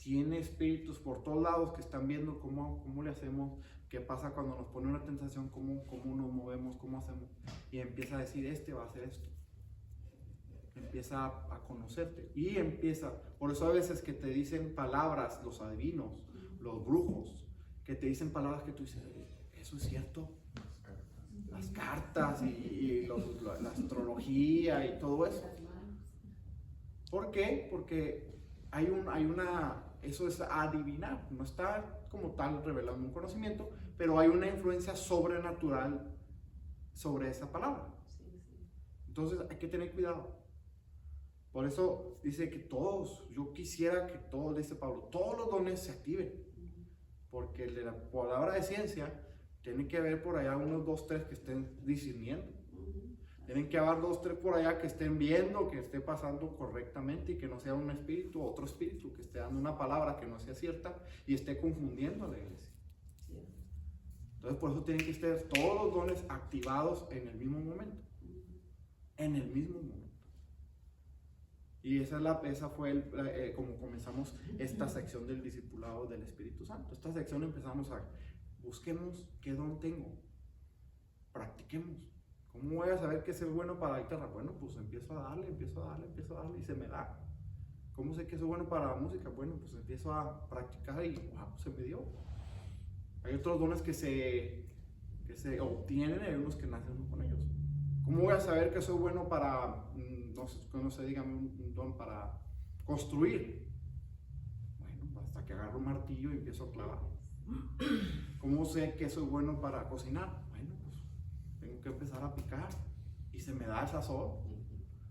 Tiene espíritus por todos lados que están viendo cómo le hacemos, qué pasa cuando nos pone una tentación, cómo nos movemos, cómo hacemos. Y empieza a decir, este va a hacer esto. Empieza a conocerte. Y empieza, por eso a veces que te dicen palabras, los adivinos, los brujos, que te dicen palabras que tú dices, ¿eso es cierto? Las cartas y la astrología y todo eso. ¿Por qué? Porque eso es adivinar, no está como tal revelando un conocimiento, pero hay una influencia sobrenatural sobre esa palabra. Entonces hay que tener cuidado. Por eso dice que yo quisiera que todos, dice Pablo, todos los dones se activen, porque el de la palabra de ciencia tiene que haber por allá unos 2, 3 que estén discerniendo. Tienen que haber 2, 3 por allá que estén viendo, que esté pasando correctamente y que no sea un espíritu o otro espíritu que esté dando una palabra que no sea cierta y esté confundiendo a la iglesia. Entonces por eso tienen que estar todos los dones activados en el mismo momento. En el mismo momento. Y esa fue como comenzamos esta sección del discipulado del Espíritu Santo. Esta sección empezamos busquemos qué don tengo, practiquemos. ¿Cómo voy a saber que soy bueno para la guitarra? Bueno, pues empiezo a darle y se me da. ¿Cómo sé que soy bueno para la música? Bueno, pues empiezo a practicar y wow, se me dio. Hay otros dones que se obtienen y hay unos que nacen con ellos. ¿Cómo voy a saber que soy bueno para, no sé, dígame un don para construir? Bueno, hasta que agarro un martillo y empiezo a clavar. ¿Cómo sé que soy bueno para cocinar? Bueno, pues tengo que empezar a picar y se me da el sazón.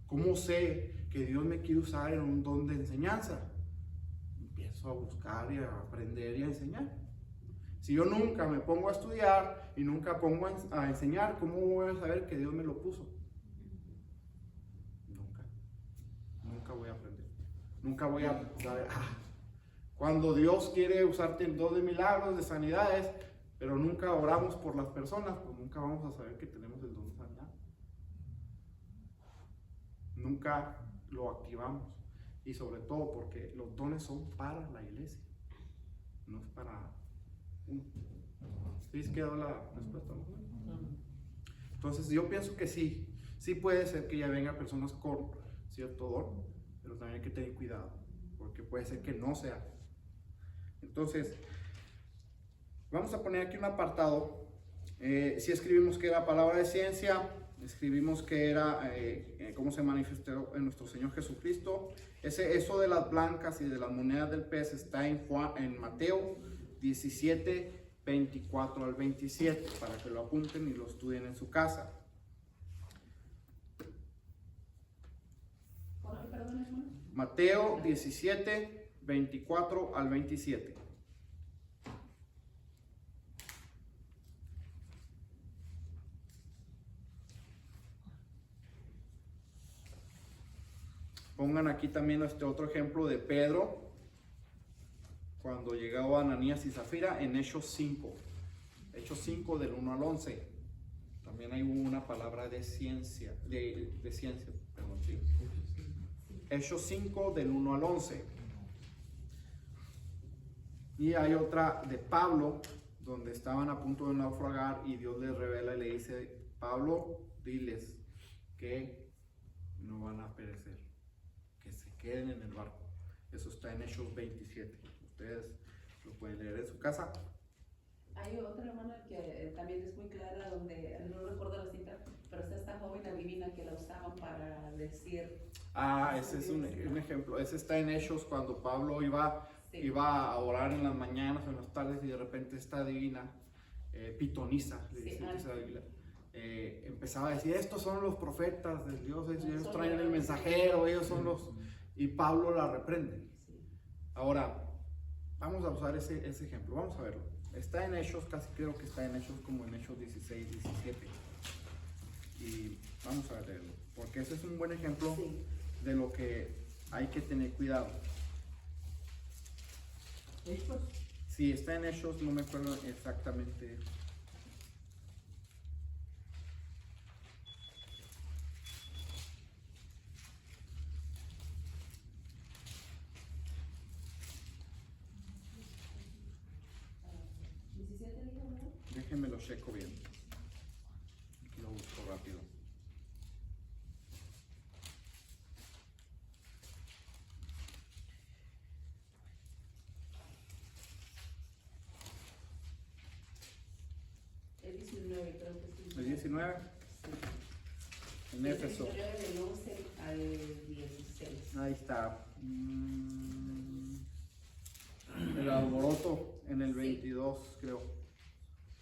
¿Cómo sé que Dios me quiere usar en un don de enseñanza? Empiezo a buscar y a aprender y a enseñar. Si yo nunca me pongo a estudiar y nunca pongo a enseñar, ¿cómo voy a saber que Dios me lo puso? Nunca voy a aprender. Nunca voy a saber. Cuando Dios quiere usarte en don de milagros, de sanidades, pero nunca oramos por las personas, pues nunca vamos a saber que tenemos el don de sanidad. Nunca lo activamos. Y sobre todo porque los dones son para la iglesia, no es para... ¿Sí quedó la respuesta? Entonces yo pienso que sí puede ser que ya vengan personas con cierto don, pero también hay que tener cuidado, porque puede ser que no sea. Entonces, vamos a poner aquí un apartado. Si escribimos que era palabra de ciencia, escribimos que era cómo se manifestó en nuestro Señor Jesucristo. Eso de las blancas y de las monedas del pez está en Mateo 17, 24 al 27, para que lo apunten y lo estudien en su casa. Perdón, hermano. Mateo 17, 24 al 27. Pongan aquí también este otro ejemplo de Pedro, cuando llegaba Ananías y Zafira en Hechos 5. Hechos 5 del 1 al 11. También hay una palabra de ciencia, de ciencia, perdón, sí. Hechos 5 del 1 al 11. Y hay otra de Pablo, donde estaban a punto de naufragar y Dios les revela y le dice: Pablo, diles que no van a perecer, que se queden en el barco. Eso está en Hechos 27. Ustedes lo pueden leer en su casa. Hay otra hermana que también es muy clara, donde no recuerdo la cita, pero está esta joven adivina que la usaban para decir. Ese es un ejemplo. Ese está en Hechos, cuando Pablo iba a orar en las mañanas o en las tardes, y de repente esta divina, pitonisa, le dice esa Biblia, empezaba a decir: estos son los profetas de Dios, ellos traen el mensajero, ellos son los... Y Pablo la reprende. Ahora, vamos a usar ese ejemplo, vamos a verlo. Está en Hechos, casi creo que está en Hechos como en Hechos 16, 17. Y vamos a leerlo, porque ese es un buen ejemplo de lo que hay que tener cuidado. ¿Hechos? Sí, está en Hechos, no me acuerdo exactamente. Déjenme lo checo bien. Aquí lo busco rápido. El 19, creo que sí. ¿El 19? En Éfeso. El 19 del 11 al 16. Ahí está. El alboroto en el 22, creo.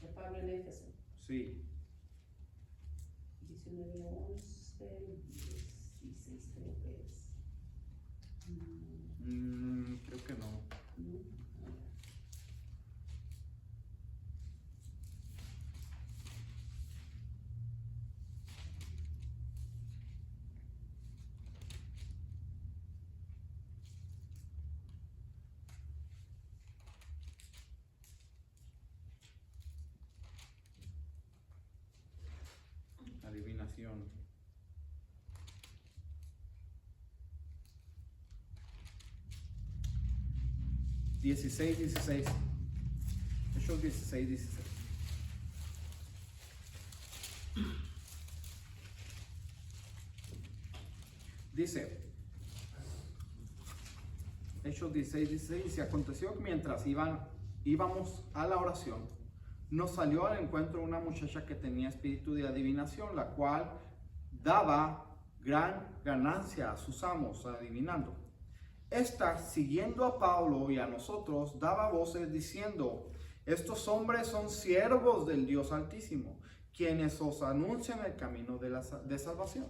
De Pablo en Éfeso. Sí. 19, 11, 16 creo que es. Creo que no. No. Adivinación. Hechos 16, 16. Dice, Hechos 16, 16, y aconteció que mientras íbamos a la oración, nos salió al encuentro una muchacha que tenía espíritu de adivinación, la cual daba gran ganancia a sus amos, adivinando. Esta, siguiendo a Pablo y a nosotros, daba voces diciendo: estos hombres son siervos del Dios Altísimo, quienes os anuncian el camino de salvación.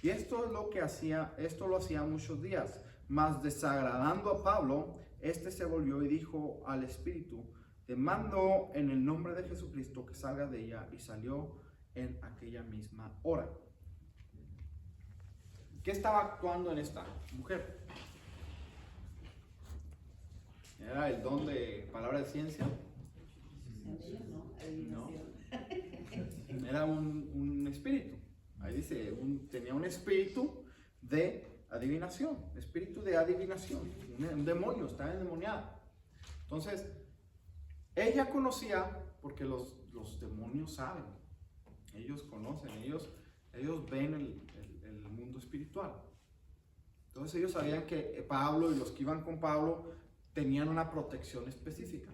Y esto es lo que hacía, esto lo hacía muchos días, mas desagradando a Pablo, este se volvió y dijo al espíritu: te mando en el nombre de Jesucristo que salga de ella, y salió en aquella misma hora. ¿Qué estaba actuando en esta mujer? ¿Era el don de palabra de ciencia? No, adivinación. Era un espíritu. Ahí dice, tenía un espíritu de adivinación. Espíritu de adivinación. Un demonio, estaba endemoniada. Entonces, ella conocía, porque los demonios saben. Ellos conocen, ellos ven el mundo espiritual. Entonces ellos sabían que Pablo y los que iban con Pablo tenían una protección específica.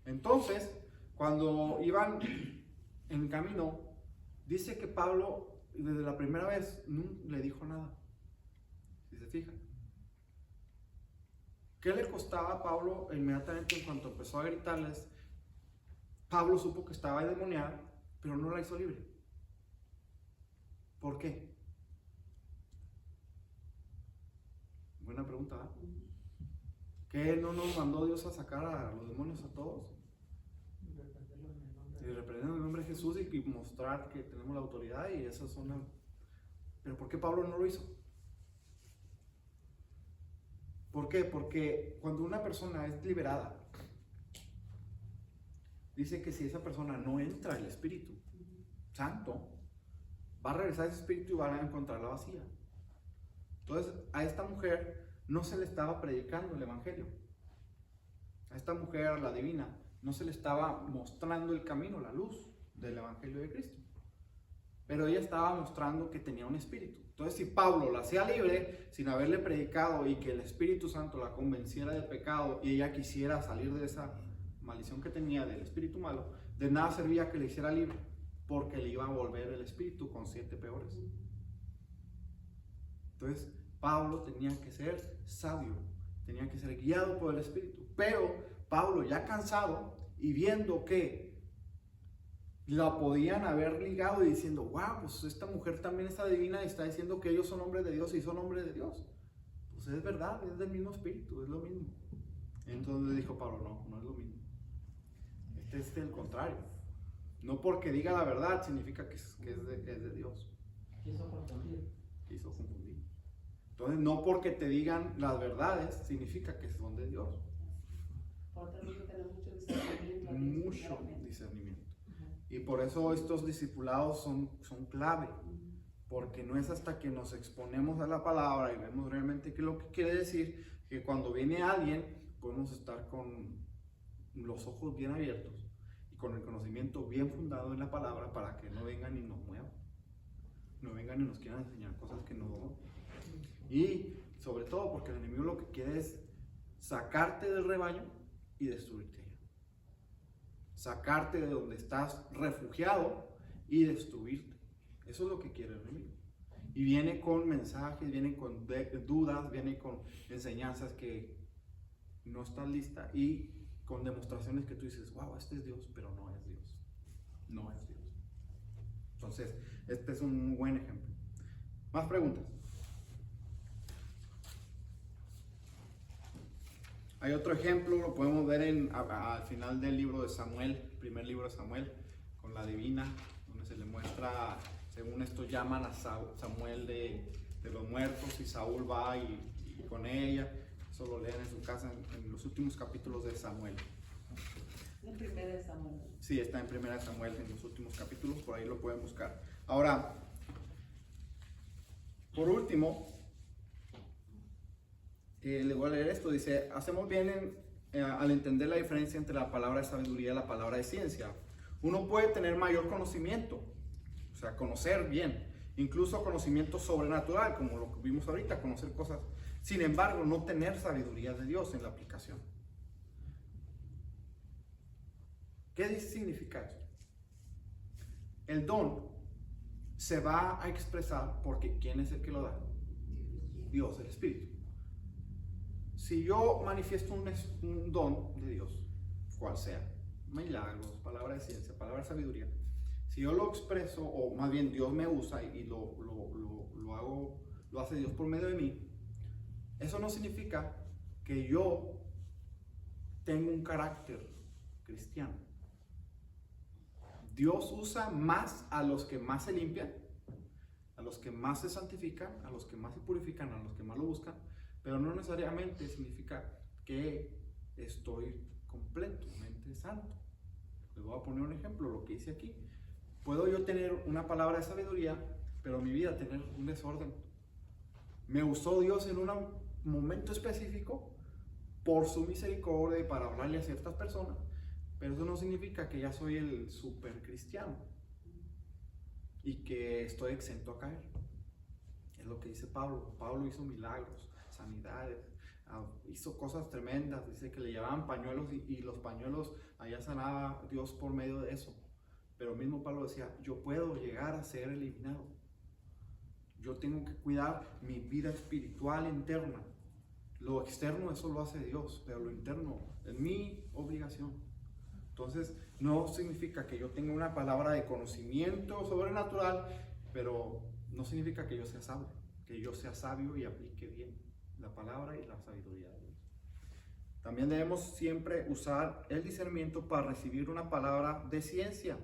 Entonces, cuando iban en camino, dice que Pablo desde la primera vez no le dijo nada. Si se fijan. ¿Qué le costaba a Pablo inmediatamente en cuanto empezó a gritarles? Pablo supo que estaba endemoniada, pero no la hizo libre. ¿Por qué? Buena pregunta, ¿eh? ¿Qué no nos mandó Dios a sacar a los demonios a todos? Y reprender en el nombre de Jesús y mostrar que tenemos la autoridad, y esas son las... ¿Pero por qué Pablo no lo hizo? ¿Por qué? Porque cuando una persona es liberada, dice que si esa persona no entra el Espíritu Santo, va a regresar ese espíritu y van a encontrarla vacía. Entonces, a esta mujer no se le estaba predicando el evangelio. A esta mujer, a la divina, no se le estaba mostrando el camino, la luz del evangelio de Cristo. Pero ella estaba mostrando que tenía un espíritu. Entonces, si Pablo la hacía libre sin haberle predicado, y que el Espíritu Santo la convenciera del pecado y ella quisiera salir de esa maldición que tenía del espíritu malo, de nada servía que le hiciera libre, porque le iba a volver el espíritu con 7 peores. Entonces, Pablo tenía que ser sabio, tenía que ser guiado por el Espíritu. Pero Pablo, ya cansado y viendo que la podían haber ligado y diciendo: wow, pues esta mujer también está divina y está diciendo que ellos son hombres de Dios y son hombres de Dios. Pues es verdad, es del mismo Espíritu, es lo mismo. Entonces dijo Pablo: no es lo mismo. Este es el contrario. No porque diga la verdad significa que es de Dios. Quiso confundir. Quiso confundir. Entonces, no porque te digan las verdades significa que son de Dios. Por otro lado, tenemos mucho discernimiento. Mucho discernimiento. Y por eso estos discipulados son clave. Porque no es hasta que nos exponemos a la palabra y vemos realmente qué es lo que quiere decir, que cuando viene alguien podemos estar con los ojos bien abiertos y con el conocimiento bien fundado en la palabra, para que no vengan y nos muevan, no vengan y nos quieran enseñar cosas que no. Y sobre todo porque el enemigo lo que quiere es sacarte del rebaño y destruirte, sacarte de donde estás refugiado y destruirte. Eso es lo que quiere el enemigo. Y viene con mensajes, viene con dudas, viene con enseñanzas que no están listas, y con demostraciones que tú dices: wow, este es Dios, pero no es Dios. No es Dios. Entonces, este es un muy buen ejemplo. ¿Más preguntas? Hay otro ejemplo, lo podemos ver al final del libro de Samuel, primer libro de Samuel, con la divina, donde se le muestra, según esto llaman a Samuel de los muertos, y Saúl va y con ella. Eso lo leen en su casa en los últimos capítulos de Samuel. En primera de Samuel. Sí, está en primera de Samuel, en los últimos capítulos, por ahí lo pueden buscar. Ahora, por último, le voy a leer esto. Dice: hacemos bien al entender la diferencia entre la palabra de sabiduría y la palabra de ciencia. Uno puede tener mayor conocimiento, o sea, conocer bien, incluso conocimiento sobrenatural, como lo que vimos ahorita, conocer cosas. Sin embargo, no tener sabiduría de Dios en la aplicación. ¿Qué significa esto? El don se va a expresar porque ¿quién es el que lo da? Dios, el Espíritu. Si yo manifiesto un don de Dios, cual sea, milagros, palabra de ciencia, palabra de sabiduría, si yo lo expreso, o más bien Dios me usa y lo hace Dios por medio de mí, eso no significa que yo tengo un carácter cristiano. Dios usa más a los que más se limpian, a los que más se santifican, a los que más se purifican, a los que más lo buscan, pero no necesariamente significa que estoy completamente santo. Les voy a poner un ejemplo, lo que hice aquí. Puedo yo tener una palabra de sabiduría, pero en mi vida tener un desorden. Me usó Dios en un momento específico por su misericordia y para hablarle a ciertas personas, pero eso no significa que ya soy el super cristiano y que estoy exento a caer. Es lo que dice Pablo. Pablo hizo milagros, sanidades, hizo cosas tremendas. Dice que le llevaban pañuelos y los pañuelos allá sanaba Dios por medio de eso. Pero mismo Pablo decía, yo puedo llegar a ser eliminado. Yo tengo que cuidar mi vida espiritual interna. Lo externo, eso lo hace Dios, pero lo interno es mi obligación. Entonces, no significa que yo tenga una palabra de conocimiento sobrenatural, pero no significa que yo sea sabio, que yo sea sabio y aplique bien la palabra y la sabiduría de Dios. También debemos siempre usar el discernimiento para recibir una palabra de ciencia,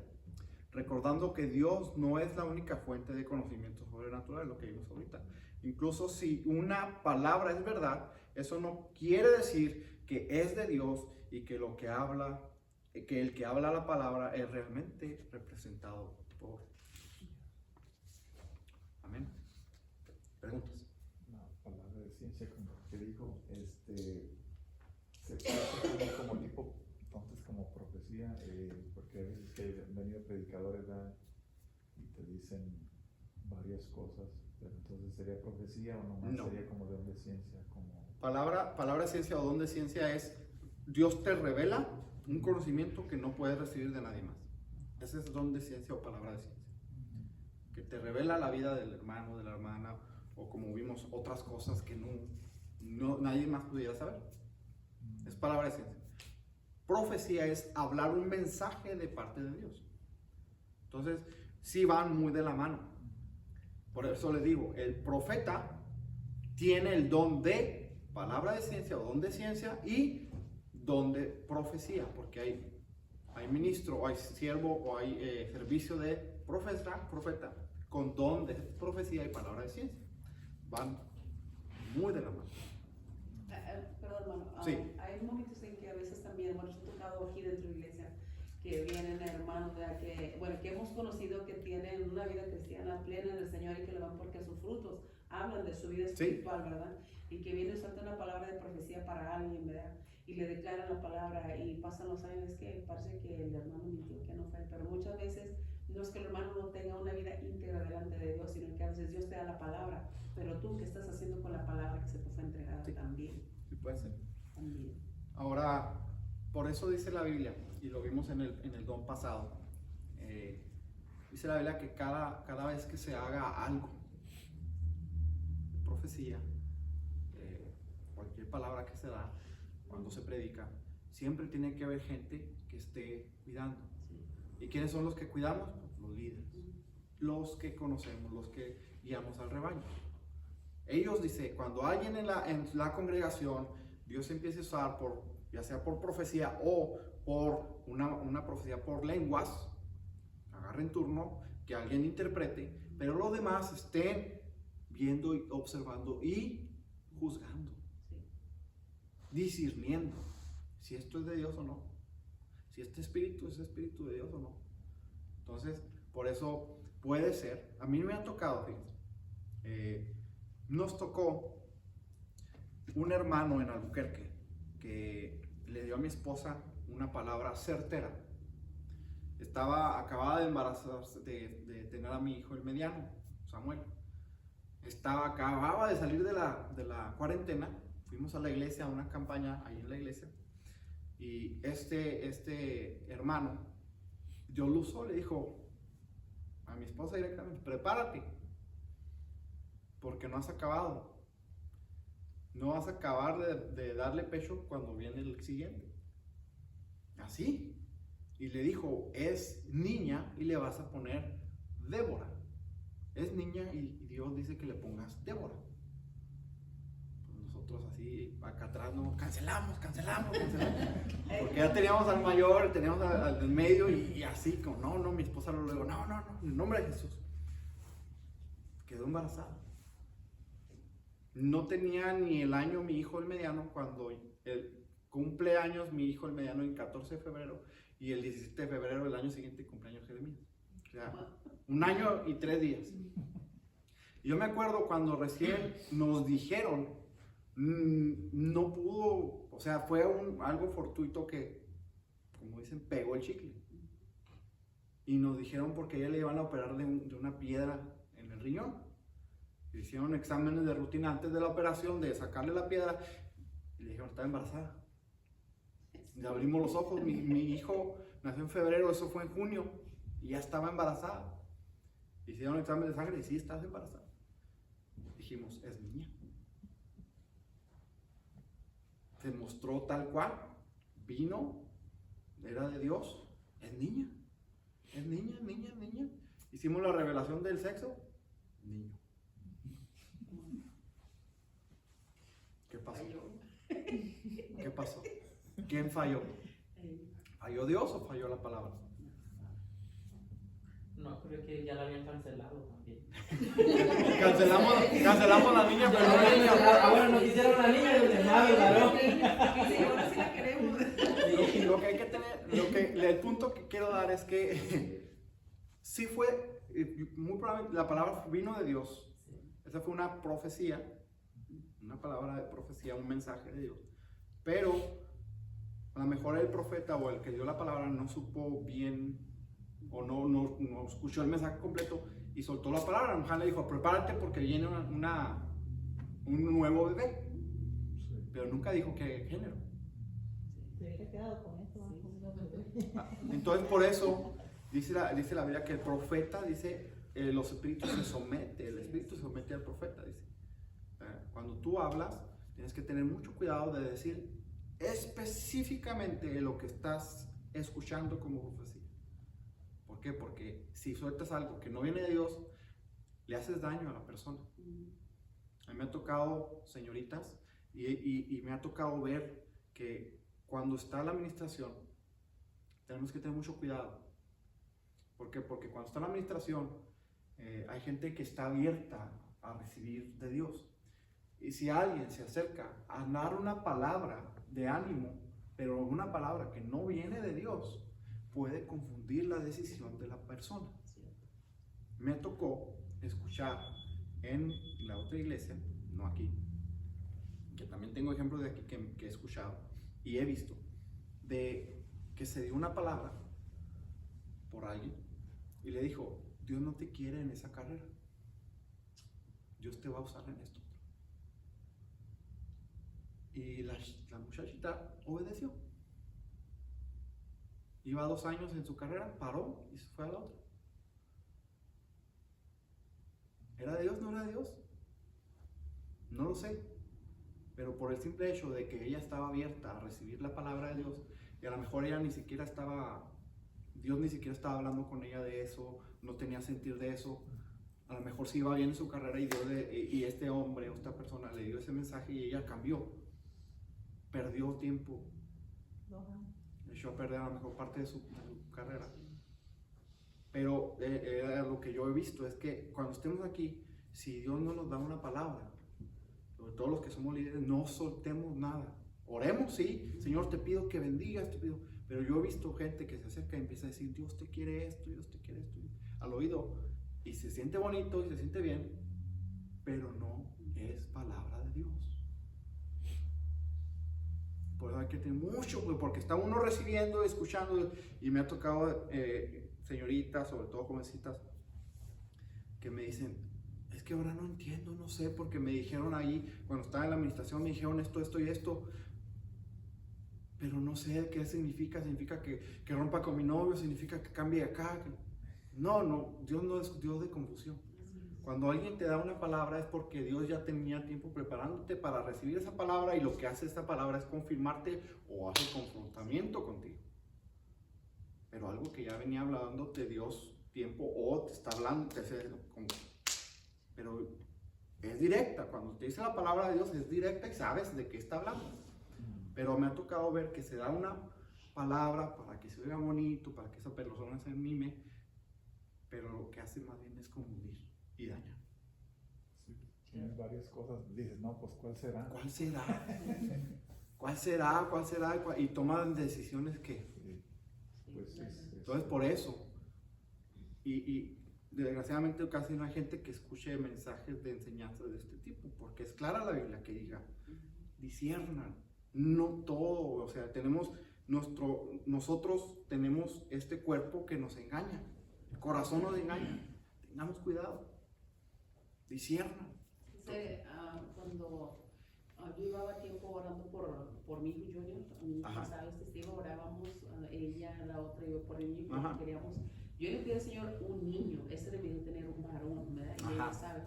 recordando que Dios no es la única fuente de conocimiento sobrenatural, lo que vimos ahorita. Incluso si una palabra es verdad, eso no quiere decir que es de Dios y que lo que habla, que el que habla la palabra es realmente representado por Dios. Amén. ¿Preguntas? Una palabra de ciencia como que dijo, se puede hacer como tipo, entonces como profecía, porque a veces que han venido predicadores, ¿verdad? Y te dicen varias cosas, pero entonces sería profecía o nomás No. sería como don de ciencia, como Palabra de ciencia o don de ciencia es Dios te revela un conocimiento que no puedes recibir de nadie más. Ese es don de ciencia o palabra de ciencia. Que te revela la vida del hermano, de la hermana, o como vimos, otras cosas que nadie más pudiera saber. Es palabra de ciencia. Profecía es hablar un mensaje de parte de Dios. Entonces, sí van muy de la mano. Por eso les digo, el profeta tiene el don de palabra de ciencia o don de ciencia y don de profecía, porque hay ministro, o hay siervo, o hay servicio de profeta con don de profecía y palabra de ciencia. Van muy de la mano. Perdón, hermano. Sí. Hay momentos en que a veces también, bueno, nos ha tocado aquí dentro de la iglesia, que vienen hermanos, ¿verdad? Que hemos conocido que tienen una vida cristiana plena del Señor y que le van porque sus frutos hablan de su vida espiritual, ¿verdad? Y que viene usando una palabra de profecía para alguien, ¿verdad? Y le declaran la palabra y pasan los años, es que parece que el hermano mintió, que no fue, pero muchas veces no es que el hermano no tenga una vida íntegra delante de Dios, sino que a veces Dios te da la palabra, pero tú, ¿qué estás haciendo con la palabra que se te fue entregada? Sí. También? Sí, puede ser. También. Ahora, por eso dice la Biblia, y lo vimos en el don pasado, dice la Biblia que cada vez que se haga algo, profecía, cualquier palabra que se da, cuando se predica, siempre tiene que haber gente que esté cuidando. ¿Y quiénes son los que cuidamos? Los líderes, los que conocemos, los que guiamos al rebaño. Ellos, dice, cuando alguien en la congregación, Dios empieza a usar ya sea por profecía o por una profecía por lenguas, agarren turno, que alguien interprete, pero los demás estén viendo y observando y juzgando, discerniendo si esto es de Dios o no, si este espíritu es espíritu de Dios o no. Entonces, por eso puede ser, a mí me ha tocado, fíjense, nos tocó un hermano en Albuquerque que le dio a mi esposa una palabra certera. Acababa de embarazarse, de tener a mi hijo el mediano, Samuel. Acababa de salir de la cuarentena. Fuimos a la iglesia, a una campaña ahí en la iglesia. Y este hermano, Dios lo usó, le dijo, a mi esposa directamente, prepárate, porque no has acabado. No vas a acabar de darle pecho cuando viene el siguiente. Así. Y le dijo, es niña y le vas a poner Débora. Es niña y Dios dice que le pongas Débora. Pues nosotros así, acá atrás, no, cancelamos. Porque ya teníamos al mayor, teníamos al del medio y así, como, no, mi esposa luego, no, en el nombre de Jesús. Quedó embarazada. No tenía ni el año mi hijo el mediano cuando cumpleaños mi hijo el mediano el 14 de febrero y el 17 de febrero del año siguiente cumpleaños Jeremías. O sea, 1 año y 3 días. Y yo me acuerdo cuando recién nos dijeron, no pudo, o sea, fue algo fortuito que, como dicen, pegó el chicle. Y nos dijeron porque ella le iban a operar de una piedra en el riñón. Hicieron exámenes de rutina antes de la operación, de sacarle la piedra, y le dijeron, está embarazada. Le abrimos los ojos, mi hijo nació en febrero, eso fue en junio, y ya estaba embarazada. Hicieron examen de sangre y sí, estás embarazada. Dijimos, es niña. Se mostró tal cual, vino, era de Dios, es niña. Hicimos la revelación del sexo, niño. ¿Qué pasó? ¿Qué pasó? ¿Quién falló? ¿Falló Dios o falló la palabra? No, creo que ya la habían cancelado también. Cancelamos la niña, pero no la niña. Bueno, nos hicieron la niña y los demás, ¿verdad? Sí, ahora sí la queremos. Lo que hay que tener, el punto que quiero dar es que sí fue, muy probablemente la palabra vino de Dios. Esa fue una profecía, una palabra de profecía, un mensaje de Dios. Pero a lo mejor el profeta o el que dio la palabra no supo bien o no escuchó el mensaje completo y soltó la palabra. A lo mejor le dijo, prepárate porque viene un nuevo bebé. Sí. Pero nunca dijo qué género. Se hubiera quedado con eso. Entonces por eso dice la Biblia que el profeta dice, los espíritus se someten, el espíritu se somete al profeta, dice. Cuando tú hablas, tienes que tener mucho cuidado de decir específicamente lo que estás escuchando como profecía. ¿Por qué? Porque si sueltas algo que no viene de Dios, le haces daño a la persona. A mí me ha tocado, señoritas, y me ha tocado ver que cuando está la administración, tenemos que tener mucho cuidado. ¿Por qué? Porque cuando está la administración, hay gente que está abierta a recibir de Dios. Y si alguien se acerca a dar una palabra de ánimo, pero una palabra que no viene de Dios, puede confundir la decisión de la persona. Me tocó escuchar en la otra iglesia, no aquí, que también tengo ejemplos de aquí que he escuchado y he visto, de que se dio una palabra por alguien y le dijo, Dios no te quiere en esa carrera, Dios te va a usar en esto. Y la muchachita obedeció. Iba 2 años en su carrera, paró y se fue a la otra. ¿Era de Dios? ¿No era de Dios? No lo sé. Pero por el simple hecho de que ella estaba abierta a recibir la palabra de Dios, y a lo mejor ella ni siquiera estaba, Dios ni siquiera estaba hablando con ella de eso, no tenía sentir de eso. A lo mejor sí iba bien en su carrera y y este hombre o esta persona le dio ese mensaje y ella cambió. Perdió tiempo. Le echó a perder a lo mejor parte de su carrera. Pero lo que yo he visto es que cuando estemos aquí, si Dios no nos da una palabra, sobre todo los que somos líderes, no soltemos nada. Oremos, sí, Señor, te pido que bendigas, te pido. Pero yo he visto gente que se acerca y empieza a decir, Dios te quiere esto, Dios te quiere esto, al oído, y se siente bonito y se siente bien, pero no es palabra de Dios. Por eso hay que tener mucho, porque está uno recibiendo, escuchando, y me ha tocado señoritas, sobre todo jovencitas, que me dicen, es que ahora no entiendo, no sé, porque me dijeron ahí, cuando estaba en la administración, me dijeron esto y esto, pero no sé qué significa que rompa con mi novio, significa que cambie acá. No, Dios no es Dios de confusión. Cuando alguien te da una palabra es porque Dios ya tenía tiempo preparándote para recibir esa palabra y lo que hace esta palabra es confirmarte o hace confrontamiento contigo. Pero algo que ya venía hablándote Dios tiempo o te está hablando, pero es directa. Cuando te dice la palabra de Dios es directa y sabes de qué está hablando. Pero me ha tocado ver que se da una palabra para que se vea bonito, para que esa persona se anime, pero lo que hace más bien es confundir y dañar. Sí, tienes varias cosas, dices, no, pues ¿cuál será? ¿Cuál será? ¿Cuál será? ¿Cuál será? Y toman decisiones que... Sí, pues Entonces por eso, y desgraciadamente casi no hay gente que escuche mensajes de enseñanza de este tipo, porque es clara la Biblia que diga, disciernan, no todo, o sea, nosotros tenemos este cuerpo que nos engaña, el corazón nos engaña, tengamos cuidado, disciernan. Cuando yo llevaba tiempo orando por mi hijo Junior, mi hijo Ajá. estaba testigo, orábamos, ella, la otra, yo por el niño, Ajá. porque queríamos, yo le pedí al Señor un niño, ese debería tener un varón, ¿verdad? Y ella Ajá. sabe,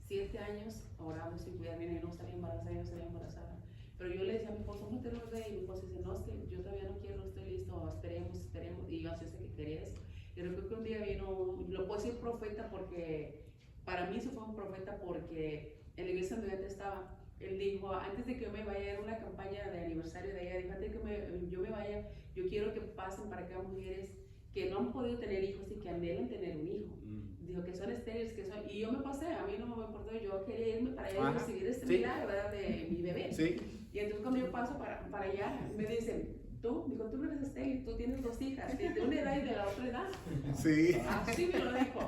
7 años oramos sin cuidar bien, y no salía embarazada, pero yo le decía a mi esposo, no te lo ve, y mi esposo dice, no, es que yo todavía no quiero, no estoy listo, esperemos, y yo sé que querías. Y recuerdo que un día vino, lo puedo decir profeta porque, para mí eso fue un profeta porque en la iglesia donde yo estaba, él dijo, antes de que yo me vaya, era una campaña de aniversario de ella, dijo, antes de que yo me vaya, yo quiero que pasen para acá mujeres que no han podido tener hijos y que anhelan tener un hijo. Dijo que son estériles, que son, y yo me pasé, a mí no me importó, yo quería irme para allá y recibir este milagro, ¿verdad? De mi bebé. Sí. Y entonces cuando yo paso para allá, me dicen, tú no eres estéril, tú tienes 2 hijas, de una edad y de la otra edad. Sí. Así me lo dijo.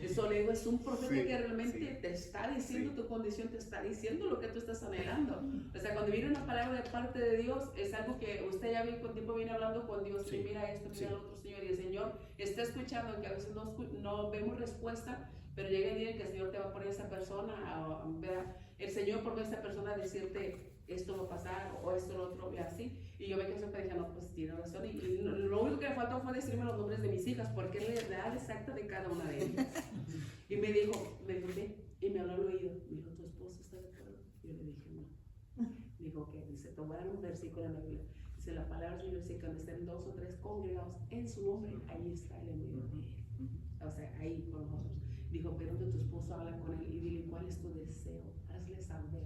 Eso le digo, es un profeta Sí, que realmente sí. te está diciendo Sí. tu condición, te está diciendo lo que tú estás anhelando. O sea, cuando viene una palabra de parte de Dios, es algo que usted ya con tiempo viene hablando con Dios, Sí. y mira esto, mira Sí. lo otro, Señor, y el Señor está escuchando, que a veces no vemos respuesta, pero llega el día en que el Señor te va a poner a esa persona, ¿verdad? El Señor por esa persona a decirte, esto va a pasar, o esto, lo otro, y así. Y yo me quedé siempre dije, no, pues tiene razón. Y lo único que le faltó fue decirme los nombres de mis hijas, porque él es la edad exacta de cada una de ellas. Y me dijo, ven, y me habló al oído. Me dijo, ¿tu esposo está de acuerdo? Yo le dije, no. Dijo, ¿qué? Dice, te voy a dar un versículo en la Biblia. Dice, la palabra del Señor dice que donde estén 2 o 3 congregados en su nombre, ahí está el enemigo de él. O sea, ahí con nosotros. Dijo, pero donde tu esposo habla con él y dile, ¿cuál es tu deseo? Hazle saber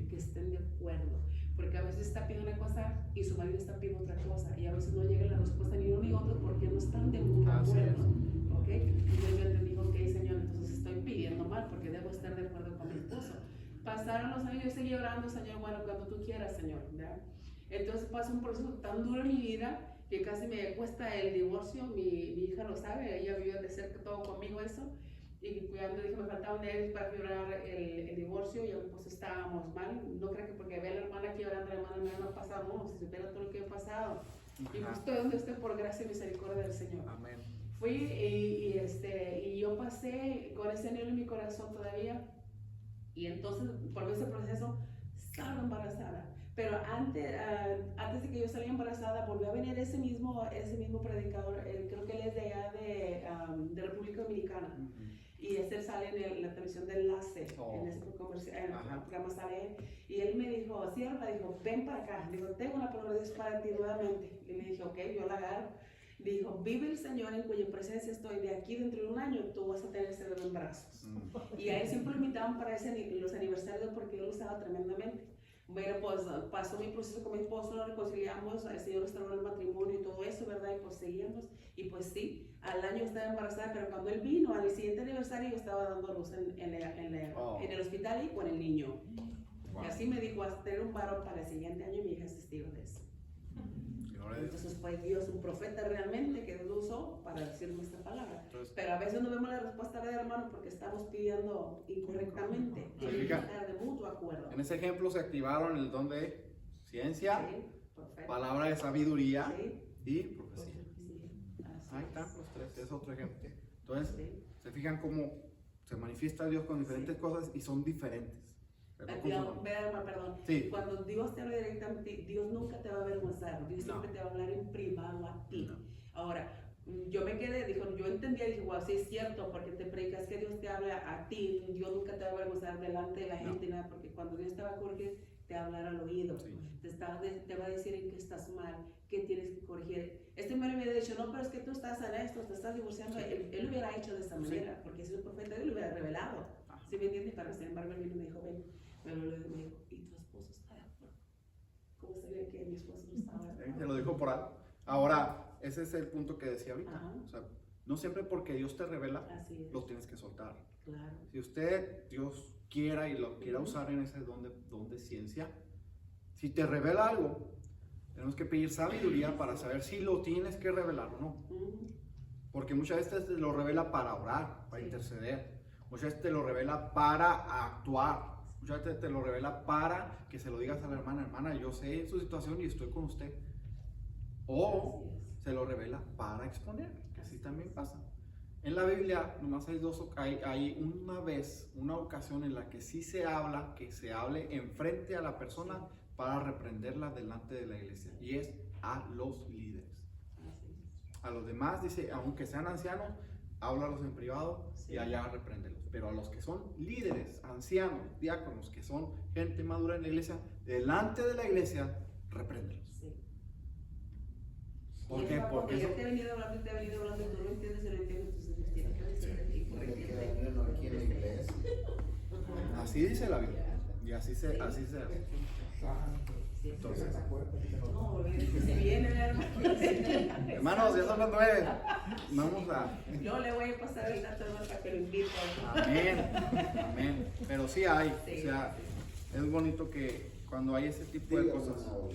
que estén de acuerdo. Porque a veces está pidiendo una cosa y su marido está pidiendo otra cosa. Y a veces no llega la respuesta ni uno ni otro porque no están de acuerdo. ¿Ok? Entonces yo le digo, ok, Señor, entonces estoy pidiendo mal porque debo estar de acuerdo con mi esposo. Pasaron los años, yo seguí orando, Señor, bueno, cuando tú quieras, Señor, ¿verdad? Entonces pasó un proceso tan duro en mi vida que casi me cuesta el divorcio. Mi hija lo sabe, ella vivió de cerca todo conmigo eso. Y cuando dije, me faltaban días para firmar el divorcio, y pues estábamos mal. No creo que porque vea a la hermana aquí orando, la hermana no ha pasado, no, si supiera todo lo que ha pasado. Ajá. Y pues estoy donde estoy por gracia y misericordia del Señor. Amén. Fui y yo pasé con ese anhelo en mi corazón todavía. Y entonces, por ese proceso, estaba embarazada. Pero antes de que yo saliera embarazada, volvió a venir ese mismo predicador, creo que él es de allá de República Dominicana. Y este sale en la televisión de Enlace, en ese programa sale él. Y él me dijo, sierva, dijo, ven para acá. Digo, tengo una palabra de Dios para ti nuevamente. Y le dije, ok, yo la agarro. Dijo, vive el Señor en cuya presencia estoy, de aquí dentro de un año tú vas a tener ese bebé en brazos. Y a él siempre lo invitaban para los aniversarios porque él lo usaba tremendamente. Bueno, pues pasó mi proceso con mi esposo, nos reconciliamos, el Señor restauró el matrimonio y todo eso, ¿verdad? Y pues seguíamos. Y pues sí, al año estaba embarazada, pero cuando él vino al siguiente aniversario yo estaba dando luz en el hospital y con el niño. Wow. Y así me dijo, vas a tener un varón para el siguiente año, y mi hija es testigo de eso. Entonces fue Dios un profeta realmente que Dios usó para decirme esta palabra. Entonces, pero a veces no vemos la respuesta de hermano porque estamos pidiendo incorrectamente. Tiene que estar de mutuo acuerdo. en ese ejemplo se activaron el don de ciencia, Sí, profeta. palabra de sabiduría Sí. y profecía. Ahí están los 3, es otro ejemplo. Entonces, se fijan cómo se manifiesta Dios con diferentes cosas y son diferentes. Pero no confundan. Perdón. Sí. Cuando Dios te habla directamente, Dios nunca te va a avergonzar. Dios No. siempre te va a hablar en privado a ti. No. Ahora, yo me quedé, dijo, yo entendía, dije, wow, sí es cierto, porque te predicas que Dios te habla a ti, Dios nunca te va a avergonzar delante de la gente, nada, porque cuando Dios te va a corregir, te va a hablar al oído, Sí. te va a decir en qué estás mal, qué tienes que corregir. Este hombre me hubiera dicho, no, pero es que tú estás en esto, te estás divorciando, él hubiera hecho de esa manera, porque si es un profeta, él lo hubiera revelado, ¿sí me entiendes? Pero sin embargo, él vino y me dijo, ven, me dijo, ¿y tu esposo está de acuerdo? ¿Cómo sabía que mi esposo no estaba de acuerdo? Se lo dijo por algo. Ahora, ese es el punto que decía ahorita. Ajá. O sea, no siempre porque Dios te revela, Así es, lo tienes que soltar. claro. Si usted, Dios quiera y lo quiera usar en ese don de ciencia, si te revela algo, tenemos que pedir sabiduría para saber si lo tienes que revelar o no. Porque muchas veces te lo revela para orar, para interceder. Muchas veces te lo revela para actuar. Muchas veces te lo revela para que se lo digas a la hermana, hermana, yo sé su situación y estoy con usted. O Así es. se lo revela para exponer, que así también pasa. En la Biblia, nomás hay una vez, una ocasión en la que sí se habla, que se hable enfrente a la persona para reprenderla delante de la iglesia, y es a los líderes. Así es. A los demás dice, aunque sean ancianos, háblalos en privado Sí. y allá repréndelos. Pero a los que son líderes, ancianos, diáconos, que son gente madura en la iglesia, delante de la iglesia, repréndelos. Sí. ¿Por Y qué? eso, Porque yo eso, te he venido hablando y te he venido hablando y tú no entiendes y no entiendes, entonces tienes que decirte y corregirte. Uno aquí en la iglesia. así dice la Biblia. Y así se hace. Sí. Entonces, No, se viene, hermano. hermanos, ya son las 9. Vamos a... Yo le voy a pasar el dato hermano para que lo invite. Amén, amén. Pero sí hay, Sí, o sea, sí. es bonito que cuando hay ese tipo de Dígame, cosas. hermano.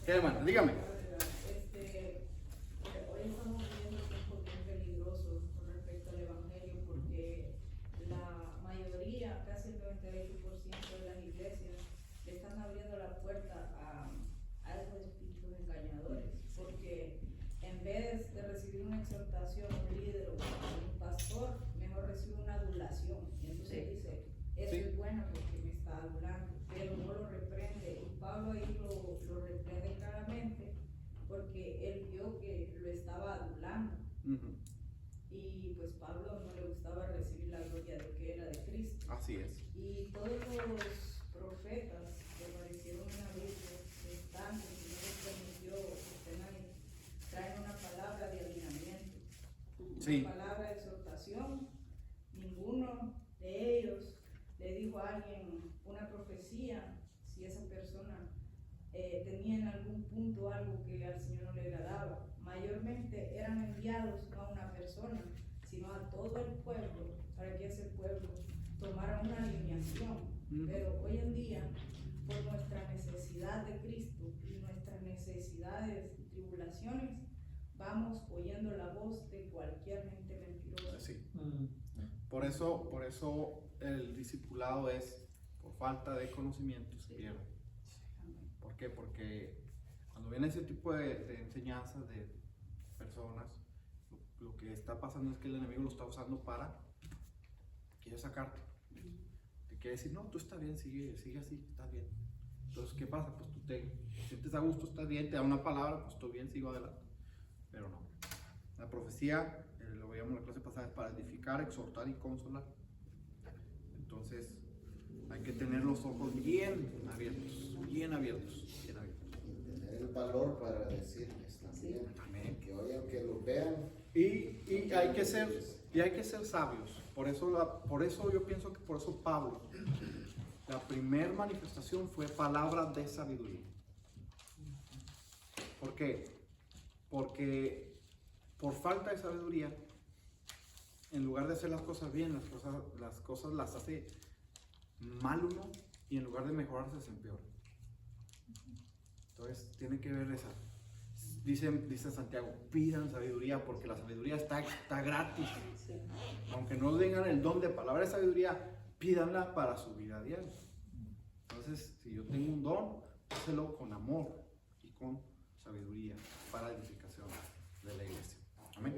¿Qué, hermano? Dígame. Hoy estamos viviendo tiempos bien peligrosos con respecto al Evangelio porque la mayoría, casi el 98% de las iglesias, le están abriendo la puerta a esos espíritus engañadores, porque en vez de recibir una exhortación, un líder o un pastor, mejor recibe una adulación. Y entonces Sí. dice, eso Sí. es bueno porque me está adulando, pero no lo reprende. Y Pablo ahí lo reprende claramente porque él vio que lo estaba adulando. Ujú, Y pues Pablo no le gustaba recibir la gloria de que era de Cristo. así es. Y todos los profetas que aparecieron en la Biblia, están, el Señor les permitió que estén ahí, traen una palabra de alineamiento, Sí. una palabra de exhortación. Ninguno de ellos le dijo a alguien una profecía si esa persona tenía en algún punto algo que al Señor no le agradaba. Mayormente eran enviados no a una persona, sino a todo el pueblo, para que ese pueblo tomara una alineación. Pero hoy en día, por nuestra necesidad de Cristo y nuestras necesidades y tribulaciones, vamos oyendo la voz de cualquier mente mentirosa. Sí. Por eso el discipulado es por falta de conocimiento se pierde. ¿Por qué? Porque cuando viene ese tipo de enseñanzas de personas, lo que está pasando es que el enemigo lo está usando para quiere sacarte. Te quiere decir, no, tú estás bien, sigue así, estás bien. Entonces, ¿qué pasa? Pues tú te sientes a gusto, estás bien, te da una palabra, pues estoy bien, sigo adelante. Pero no. La profecía, lo veíamos en la clase pasada, es para edificar, exhortar y consolar. Entonces, hay que tener los ojos bien abiertos, bien abiertos, bien abiertos. Y tener el valor para decirles también. Amén. Que oigan, que lo vean. Y hay que ser sabios. Por eso yo pienso que por eso Pablo, la primera manifestación fue palabra de sabiduría. ¿Por qué? Porque por falta de sabiduría, en lugar de hacer las cosas bien, las cosas las hace mal uno, y en lugar de mejorarse se empeora. Entonces tiene que ver esa. Dice Santiago, pidan sabiduría porque la sabiduría está gratis. Sí. Aunque no tengan el don de palabra de sabiduría, pídanla para su vida diaria. Entonces, si yo tengo un don, hácelo con amor y con sabiduría para edificación de la iglesia. Amén.